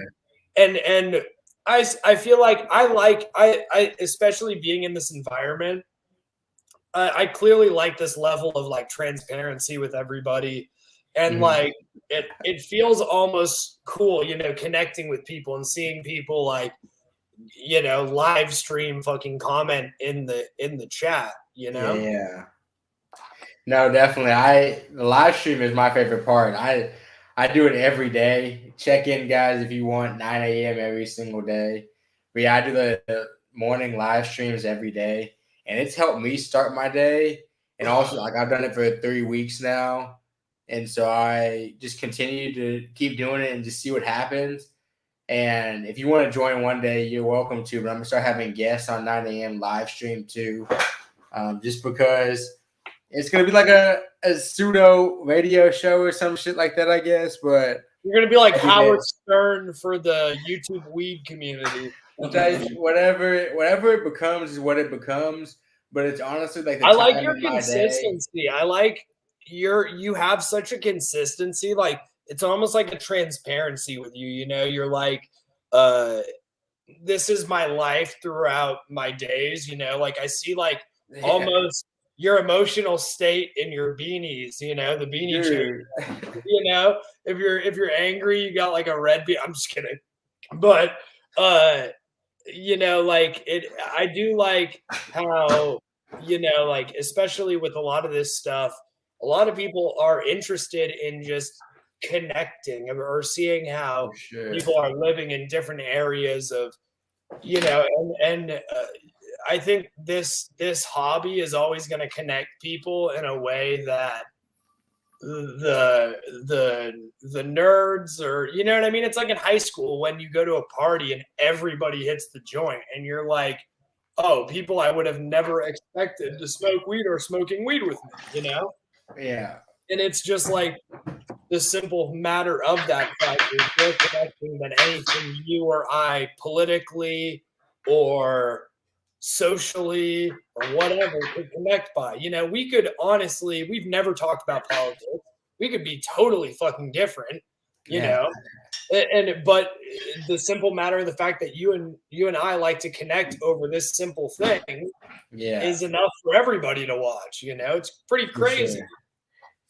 and I feel like I especially being in this environment, I clearly like this level of like transparency with everybody, and like it feels almost cool, connecting with people and seeing people like live stream fucking comment in the chat, Yeah. No, definitely. The live stream is my favorite part. I do it every day. Check in, guys, if you want, 9 a.m. every single day. But yeah, I do the morning live streams every day. And it's helped me start my day. And also, like, I've done it for 3 weeks now. And so I just continue to keep doing it and just see what happens. And if you want to join one day, you're welcome to. But I'm going to start having guests on 9 a.m. live stream too. Just because it's going to be like a pseudo radio show or some shit like that, I guess. But You're gonna be like Every Howard day. Stern for the YouTube weed community. Whatever it becomes is what it becomes. But it's honestly like the I like time your in my day. consistency. I like you have such a consistency. Like it's almost like a transparency with you. You know, you're like, this is my life throughout my days. You know, like I see like almost your emotional state in your beanies. You know, the beanie chain. You know, if you're angry, you got like a red beanie. I'm just kidding, but you know, like I do like how, you know, like especially with a lot of this stuff, a lot of people are interested in just connecting or seeing how people are living in different areas of, you know, and I think this hobby is always going to connect people in a way that the nerds, or you know what I mean? It's like in high school when you go to a party and everybody hits the joint and you're like, oh, people I would have never expected to smoke weed or smoking weed with me, you know? Yeah. And it's just like the simple matter of that fact is more connecting than anything you or I politically or socially or whatever could connect by. You know, we could honestly, we've never talked about politics. We could be totally fucking different, you know. But the simple matter of the fact that you and I like to connect over this simple thing is enough for everybody to watch, you know. It's pretty crazy.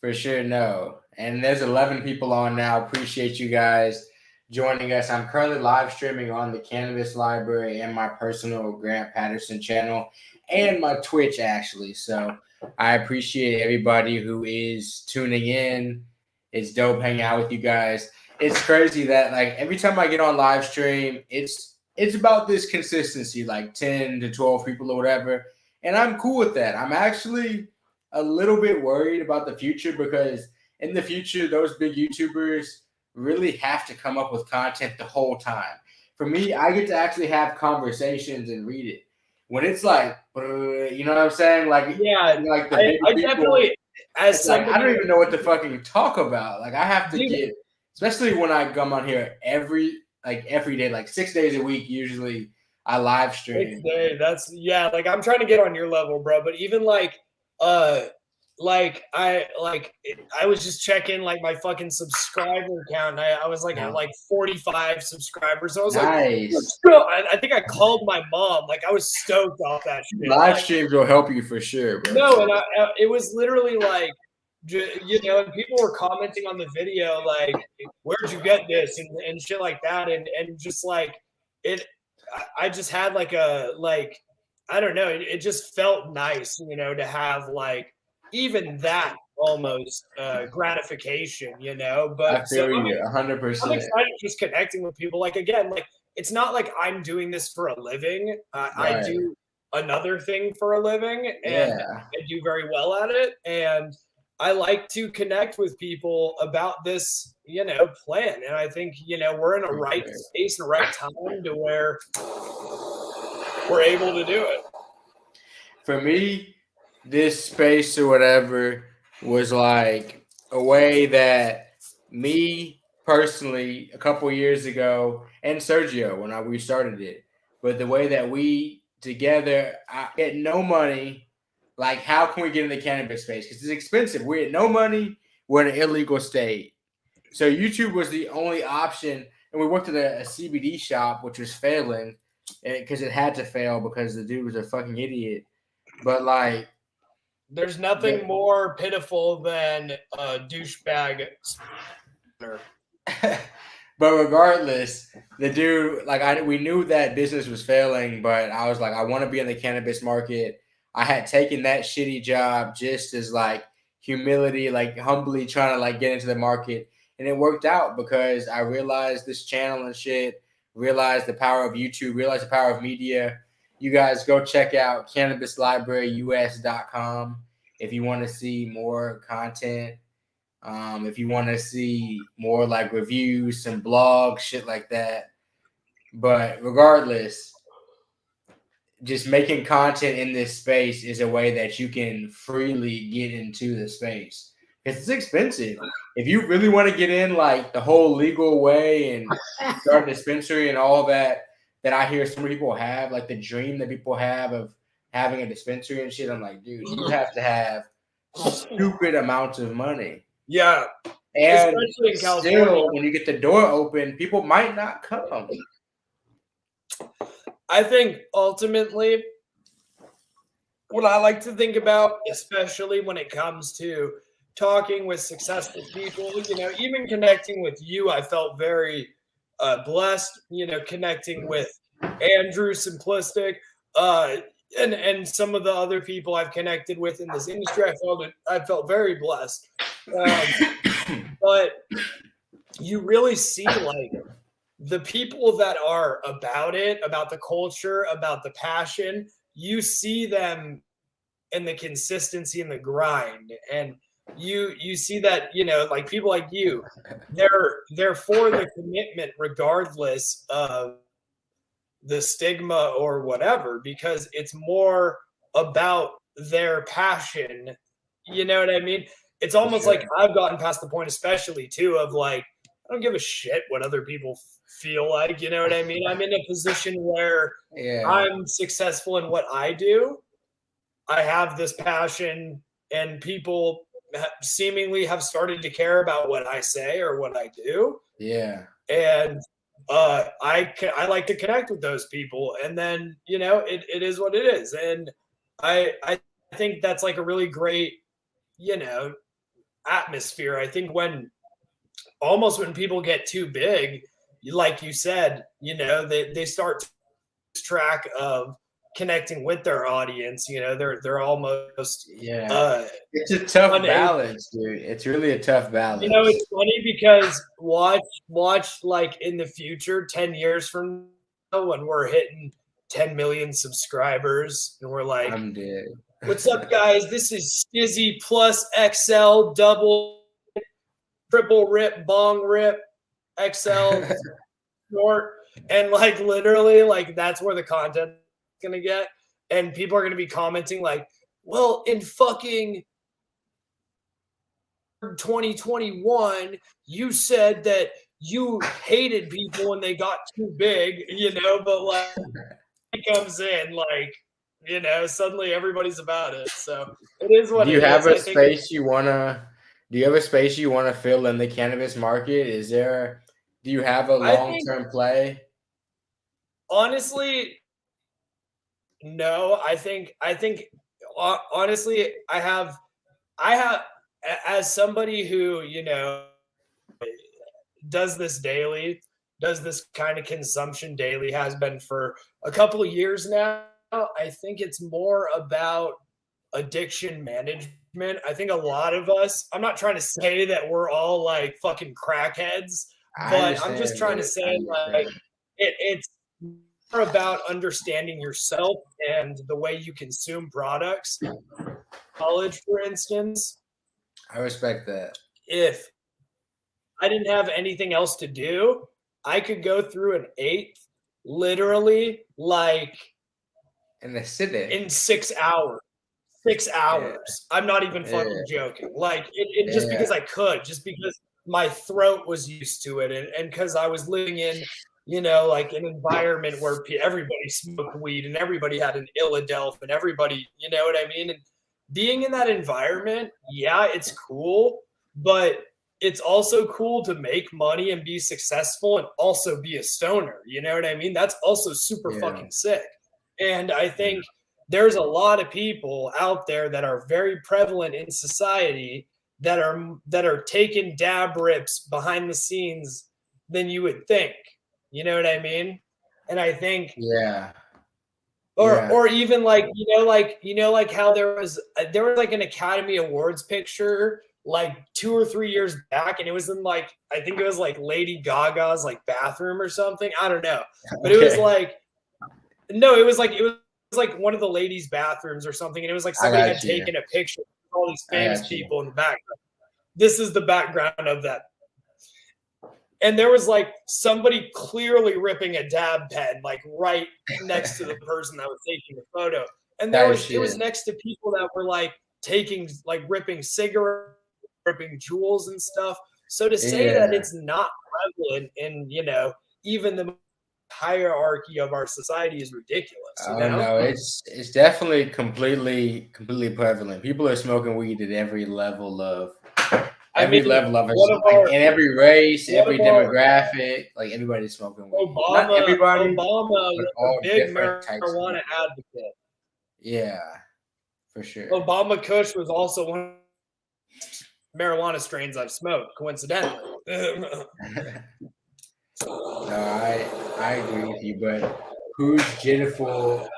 For sure, no. And there's 11 people on now. Appreciate you guys joining us. I'm currently live streaming on the Cannabis Library and my personal Grant Patterson channel and my Twitch, actually. So I appreciate everybody who is tuning in. It's dope hanging out with you guys. It's crazy that like every time I get on live stream, it's about this consistency, like 10 to 12 people or whatever. And I'm cool with that. I'm actually a little bit worried about the future because in the future, those big YouTubers really have to come up with content the whole time. For me, I get to actually have conversations and read it. When it's like, you know what I'm saying? Like, yeah, like the I definitely, as somebody, like, I don't even know what to fucking talk about. Like, I have to get, especially when I come on here every day, like 6 days a week, usually I live stream. That's like I'm trying to get on your level, bro. But even like I was just checking like my fucking subscriber count. I was like at like 45 subscribers. I was like, I think I called my mom. Like I was stoked off that shit. Live streams will help you for sure, bro. No, and it was literally like, you know, and people were commenting on the video like, where'd you get this and shit like that, and just like it. I just had like I don't know, it just felt nice, you know, to have like even that almost gratification, you know. But I feel you 100%. I'm excited just connecting with people. Like again, like it's not like I'm doing this for a living. I do another thing for a living, and I do very well at it. And I like to connect with people about this, you know, plan. And I think, you know, we're in a right space and right time to where we're able to do it. For me, this space or whatever was like a way that me personally a couple years ago, and Sergio when we started it, but the way that we together, I get no money. Like, how can we get in the cannabis space? Because it's expensive. We had no money. We're in an illegal state. So YouTube was the only option. And we worked at a CBD shop, which was failing because it had to fail because the dude was a fucking idiot. But, like, there's nothing more pitiful than a douchebag. But regardless, the dude, like, we knew that business was failing, but I was like, I want to be in the cannabis market. I had taken that shitty job just as like humility, like humbly trying to like get into the market. And it worked out because I realized this channel and shit, realized the power of YouTube, realized the power of media. You guys go check out cannabislibraryus.com if you want to see more content. If you want to see more like reviews, some blogs, shit like that. But regardless, just making content in this space is a way that you can freely get into the space. It's expensive. if you really want to get in like the whole legal way and start a dispensary and all that I hear some people have, like the dream that people have of having a dispensary and shit, I'm like, dude, you have to have stupid amounts of money. Yeah. And especially in California. still, when you get the door open, people might not come. I think ultimately what I like to think about, especially when it comes to talking with successful people, even connecting with you, I felt very blessed, connecting with Andrew Simplistic, and some of the other people I've connected with in this industry. I felt very blessed. But you really see like the people that are about the culture, about the passion, you see them in the consistency and the grind. And you see that, like people like you, they're for the commitment regardless of the stigma or whatever, because it's more about their passion. You know what I mean? It's almost like I've gotten past the point, especially too, of like, I don't give a shit what other people feel like. You know what I mean? I'm in a position where I'm successful in what I do. I have this passion, and people seemingly have started to care about what I say or what I do. Yeah. And I like to connect with those people, and then it is what it is. And I think that's like a really great atmosphere. I think when people get too big, like you said, they start to lose track of connecting with their audience. They're almost it's a tough balance, dude. It's really a tough balance. It's funny because watch like in the future, 10 years from now, when we're hitting 10 million subscribers and we're like, I'm dead. What's up, guys? This is Stizzy plus XL double triple rip bong rip XL short, and like literally like that's where the content is gonna get, and people are gonna be commenting like, well, in fucking 2021 you said that you hated people when they got too big, but like it comes in like suddenly everybody's about it. So it is what it is. Do you have a space you wanna fill in the cannabis market? Do you have a long-term play? Honestly, no. I think honestly, I have as somebody who, does this daily, does this kind of consumption daily, has been for a couple of years now. I think it's more about addiction management. I think a lot of us, I'm not trying to say that we're all like fucking crackheads, but I'm just trying to say like it's more about understanding yourself and the way you consume products. College, for instance. I respect that. If I didn't have anything else to do, I could go through an eighth literally like in the city in 6 hours. 6 hours. Yeah. I'm not even fucking joking. Like it just because I could, just because my throat was used to it, and because I was living in, like an environment where everybody smoked weed and everybody had an Illadelph and everybody, you know what I mean? And being in that environment, it's cool, but it's also cool to make money and be successful and also be a stoner. You know what I mean? That's also super fucking sick. And I think there's a lot of people out there that are very prevalent in society that are taking dab rips behind the scenes than you would think. You know what I mean? And I think or even like like how there was like an Academy Awards picture like 2 or 3 years back, and it was in like, I think it was like Lady Gaga's like bathroom or something. I don't know, but it was like it was like one of the ladies' bathrooms or something, and it was like somebody had taken a picture of all these famous people in the background. This is the background of that. And there was like somebody clearly ripping a dab pen, like right next to the person that was taking the photo. And it was next to people that were like ripping cigarettes dripping jewels and stuff. So to say that it's not prevalent in, even the hierarchy of our society is ridiculous. No, it's definitely completely prevalent. People are smoking weed at every level of in every race, every demographic. Like everybody's smoking weed. Not everybody. Obama was a big marijuana advocate. Yeah, for sure. Obama Kush was also one of the marijuana strains I've smoked, coincidentally. No, I agree with you, but who's Jennifer?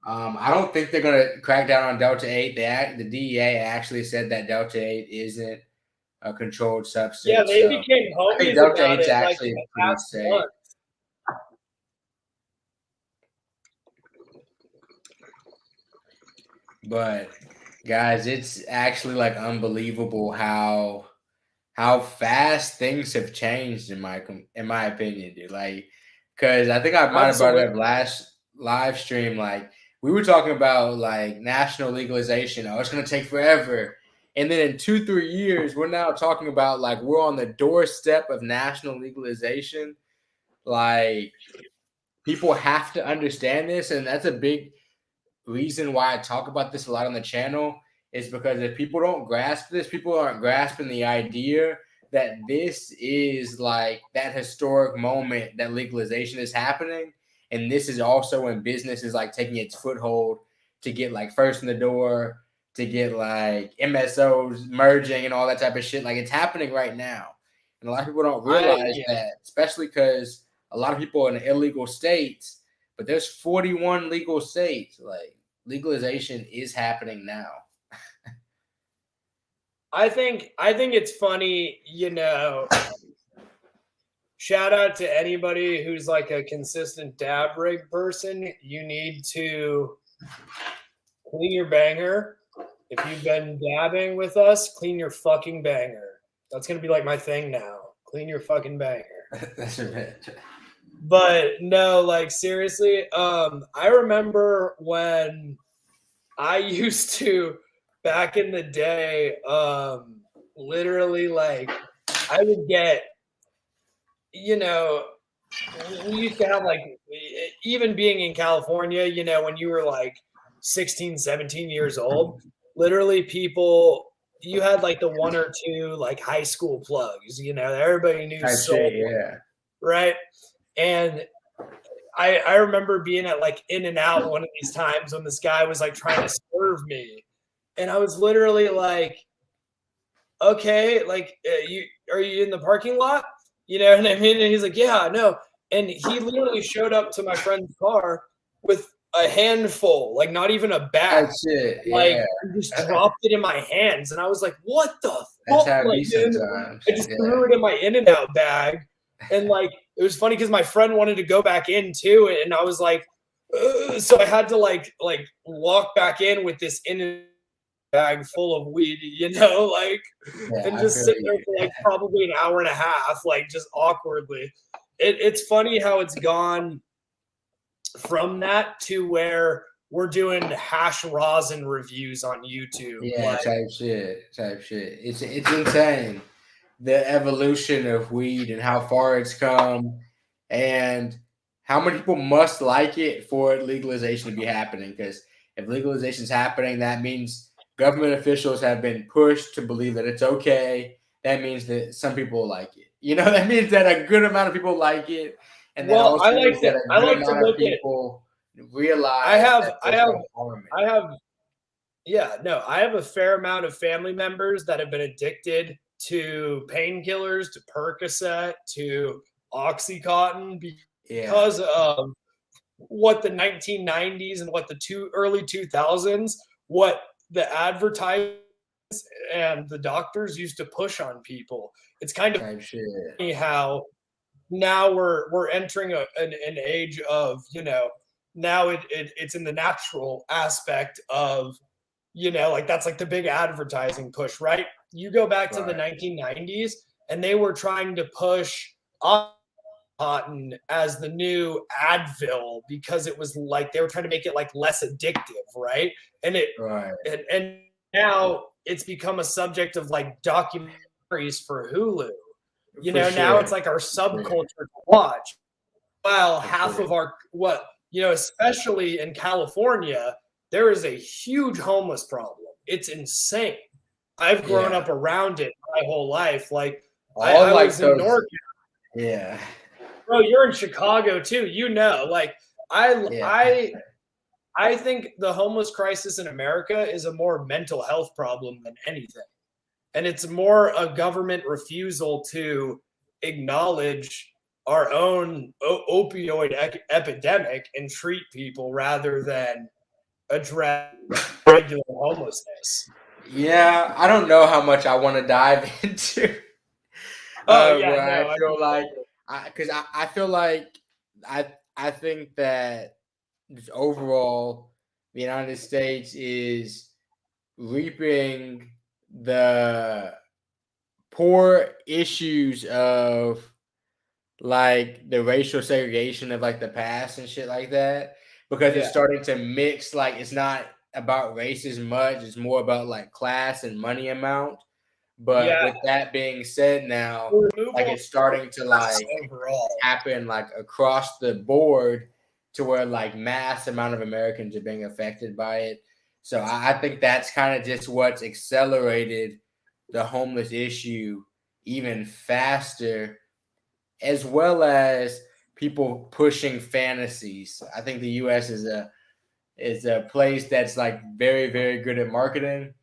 I don't think they're gonna crack down on Delta 8. The DEA actually said that Delta 8 isn't a controlled substance. Yeah, they became homies. I think Delta 8's actually pretty safe. But guys, it's actually like unbelievable how fast things have changed in my opinion, dude. Like, because I think I might have brought it up last live stream. Like, we were talking about like national legalization. Oh, it's gonna take forever. And then in 2-3 years, we're now talking about like we're on the doorstep of national legalization. Like, people have to understand this, and that's a big reason why I talk about this a lot on the channel. Is because if people don't grasp this, people aren't grasping the idea that this is like that historic moment that legalization is happening. And this is also when business is like taking its foothold to get like first in the door, to get like MSOs merging and all that type of shit. Like, it's happening right now. And a lot of people don't realize that, especially because a lot of people are in illegal states, but there's 41 legal states. Like, legalization is happening now. I think it's funny, shout out to anybody who's like a consistent dab rig person. You need to clean your banger. If you've been dabbing with us, clean your fucking banger. That's going to be like my thing now. Clean your fucking banger. That's a bit. But no, like seriously, I remember when I used to, back in the day, literally, like, I would get, we used to have, like, even being in California, when you were, like, 16, 17 years old, literally people, you had, like, the one or two, like, high school plugs, everybody knew someone, right? And I remember being at, like, In-N-Out one of these times when this guy was, like, trying to serve me. And I was literally like, okay, like, are you in the parking lot? You know what I mean? And he's like, yeah, no. And he literally showed up to my friend's car with a handful, like not even a bag. That's it. Like, I just dropped it in my hands. And I was like, what the fuck? That's how it be sometimes. I just threw it in my In-N-Out bag. And like, it was funny because my friend wanted to go back in too. And I was like, so I had to like walk back in with this In-N-Out bag full of weed, and just sit there for like probably an hour and a half, like just awkwardly. It's funny how it's gone from that to where we're doing hash rosin reviews on YouTube. Yeah, type shit. It's insane, the evolution of weed and how far it's come, and how many people must like it for legalization to be happening. Because if legalization is happening, that means government officials have been pushed to believe that it's okay. That means that some people like it. That means that a good amount of people like it. And then also means that a good amount of people realize I have a fair amount of family members that have been addicted to painkillers, to Percocet, to Oxycontin because of what the 1990s and what the early 2000s, what the advertisers and the doctors used to push on people. It's kind of funny how now we're entering an age of, now it's in the natural aspect of, like that's like the big advertising push, right? You go back to the 1990s and they were trying to push Oxycontin as the new Advil because it was like they were trying to make it like less addictive, right? And and now it's become a subject of like documentaries for Hulu. You For know, now sure. it's like our subculture to watch. While half sure. of our especially in California, there is a huge homeless problem. It's insane. I've grown Yeah. up around it my whole life. Like All I like was in those. NorCal. Yeah. Bro, you're in Chicago too. You know, like Yeah. I think the homeless crisis in America is a more mental health problem than anything. And it's more a government refusal to acknowledge our own opioid epidemic and treat people rather than address regular homelessness. Yeah, I don't know how much I want to dive into. Oh yeah, Where no, I feel like, because I feel like I think that just overall the United States is reaping the poor issues of like the racial segregation of like the past and shit like that, because it's starting to mix. Like it's not about race as much, it's more about like class and money amount. But with that being said, now like it's starting to like overall happen like across the board to where like mass amount of Americans are being affected by it. So I think that's kind of just what's accelerated the homeless issue even faster, as well as people pushing fantasies. I think the US is a place that's like very, very good at marketing.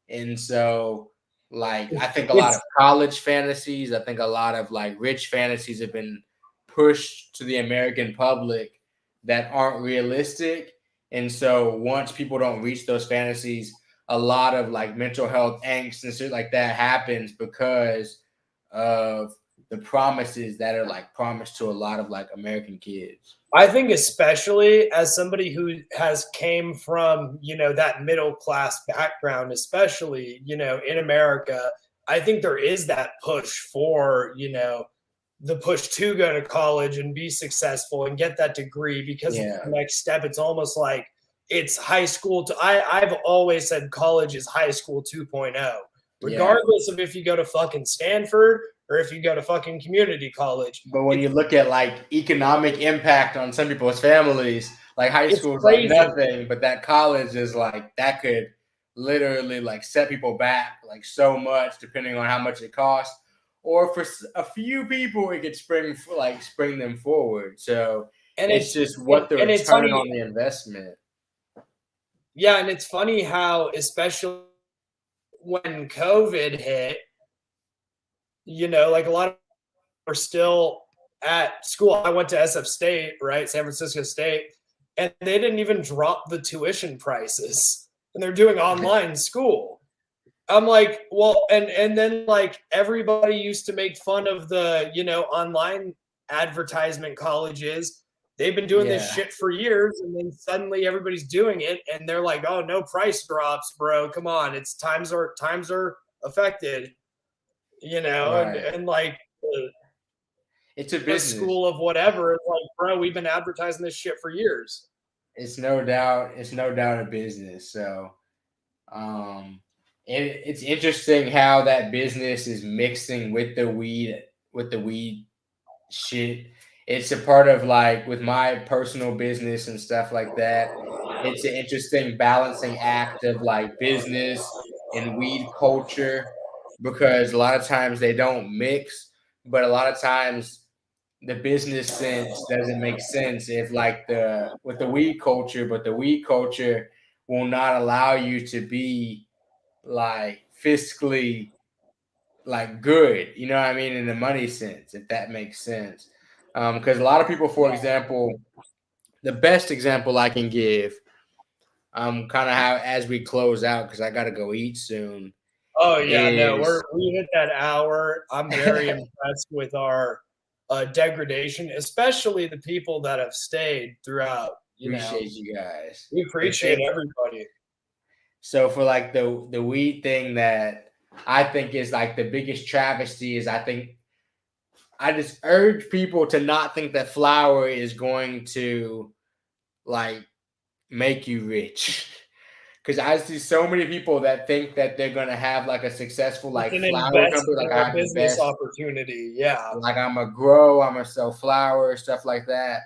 And so like I think a lot of college fantasies, I think a lot of like rich fantasies have been pushed to the American public that aren't realistic. And so once people don't reach those fantasies, a lot of like mental health angst and shit like that happens because of the promises that are like promised to a lot of like American kids. I think especially as somebody who has came from, that middle class background, especially, in America, I think there is that push for, the push to go to college and be successful and get that degree because it's the next step. It's almost like it's high school. I've always said college is high school 2.0, regardless of if you go to fucking Stanford or if you go to fucking community college. But when you look at like economic impact on some people's families, like high school is like nothing, but that college is like that could literally like set people back like so much depending on how much it costs. Or for a few people, it could spring them forward. So it's just what the return on the investment. Yeah, and it's funny how, especially when COVID hit, like a lot of people are still at school. I went to SF State, right? San Francisco State, and they didn't even drop the tuition prices, and they're doing online school. I'm like, well, and then like everybody used to make fun of the, online advertisement colleges. They've been doing this shit for years, and then suddenly everybody's doing it, and they're like, "Oh, no price drops, bro. Come on, it's times are affected." And like it's a business school of whatever. It's like, bro, we've been advertising this shit for years. It's no doubt a business. So, it's interesting how that business is mixing with the weed shit. It's a part of like with my personal business and stuff like that. It's an interesting balancing act of like business and weed culture, because a lot of times they don't mix, but a lot of times the business sense doesn't make sense if like with the weed culture, but the weed culture will not allow you to be like fiscally like good, you know what I mean, in the money sense, if that makes sense. Because a lot of people, for example, the best example I can give, kind of how as we close out, because I got to go eat soon. Oh yeah, no, we hit that hour. I'm very impressed with our degradation, especially the people that have stayed throughout. Appreciate you guys. We appreciate everybody. So for like the weed thing that I think is like the biggest travesty is I just urge people to not think that flour is going to like make you rich. because I see so many people that think that they're gonna have like a successful like An flower invest company, like in I a have the business best, opportunity. Yeah. like I'm a grow, I'm gonna sell flour, stuff like that.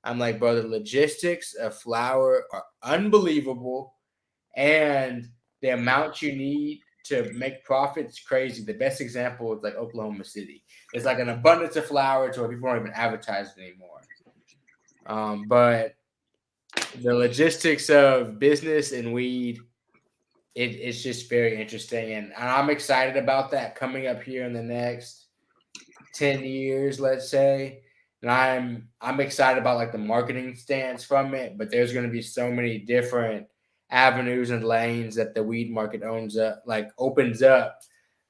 I'm like, bro, the logistics of flour are unbelievable, and the amount you need to make profits crazy. The best example is like Oklahoma City. It's like an abundance of flour to where people don't even advertise it anymore. But the logistics of business and weed, it's just very interesting, and I'm excited about that coming up here in the next 10 years, let's say. And I'm excited about like the marketing stance from it, but there's going to be so many different avenues and lanes that the weed market opens up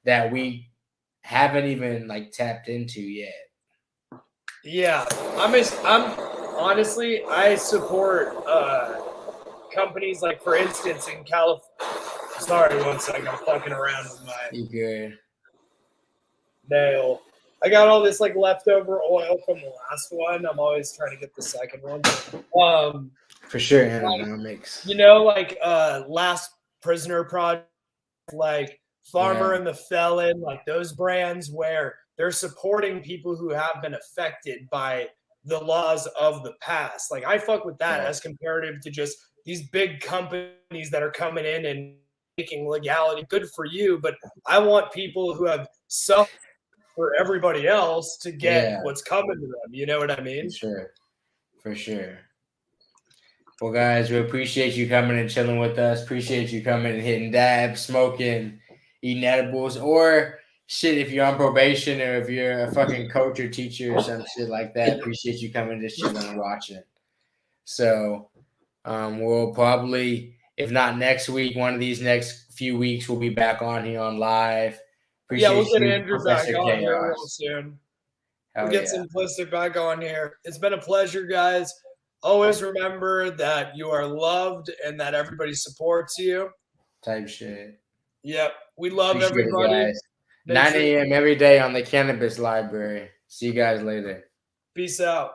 that we haven't even like tapped into yet. Yeah, I'm honestly, I support companies like, for instance, in California. Sorry, one second, I'm fucking around with my You good? nail. I got all this like leftover oil from the last one. I'm always trying to get the second one. For sure, aerodynamics. You know, like Last Prisoner Project, like Farmer Yeah. and the Felon, like those brands where they're supporting people who have been affected by the laws of the past. Like I fuck with that as comparative to just these big companies that are coming in and making legality. Good for you, but I want people who have suffered for everybody else to get what's coming to them. You know what I mean? For sure. Well, guys, we appreciate you coming and chilling with us. Appreciate you coming and hitting dabs, smoking, eating edibles, or shit, if you're on probation or if you're a fucking coach or teacher or some shit like that. Appreciate you coming, just chilling and watching. So we'll probably, if not next week, one of these next few weeks, we'll be back on here on live. Appreciate we'll get Andrew back on here real soon. Hell we'll get Simplistic back on here. It's been a pleasure, guys. Always remember that you are loved and that everybody supports you. Type shit. Yep. We love everybody. It, 9 a.m. every day on the Cannabis Library. See you guys later. Peace out.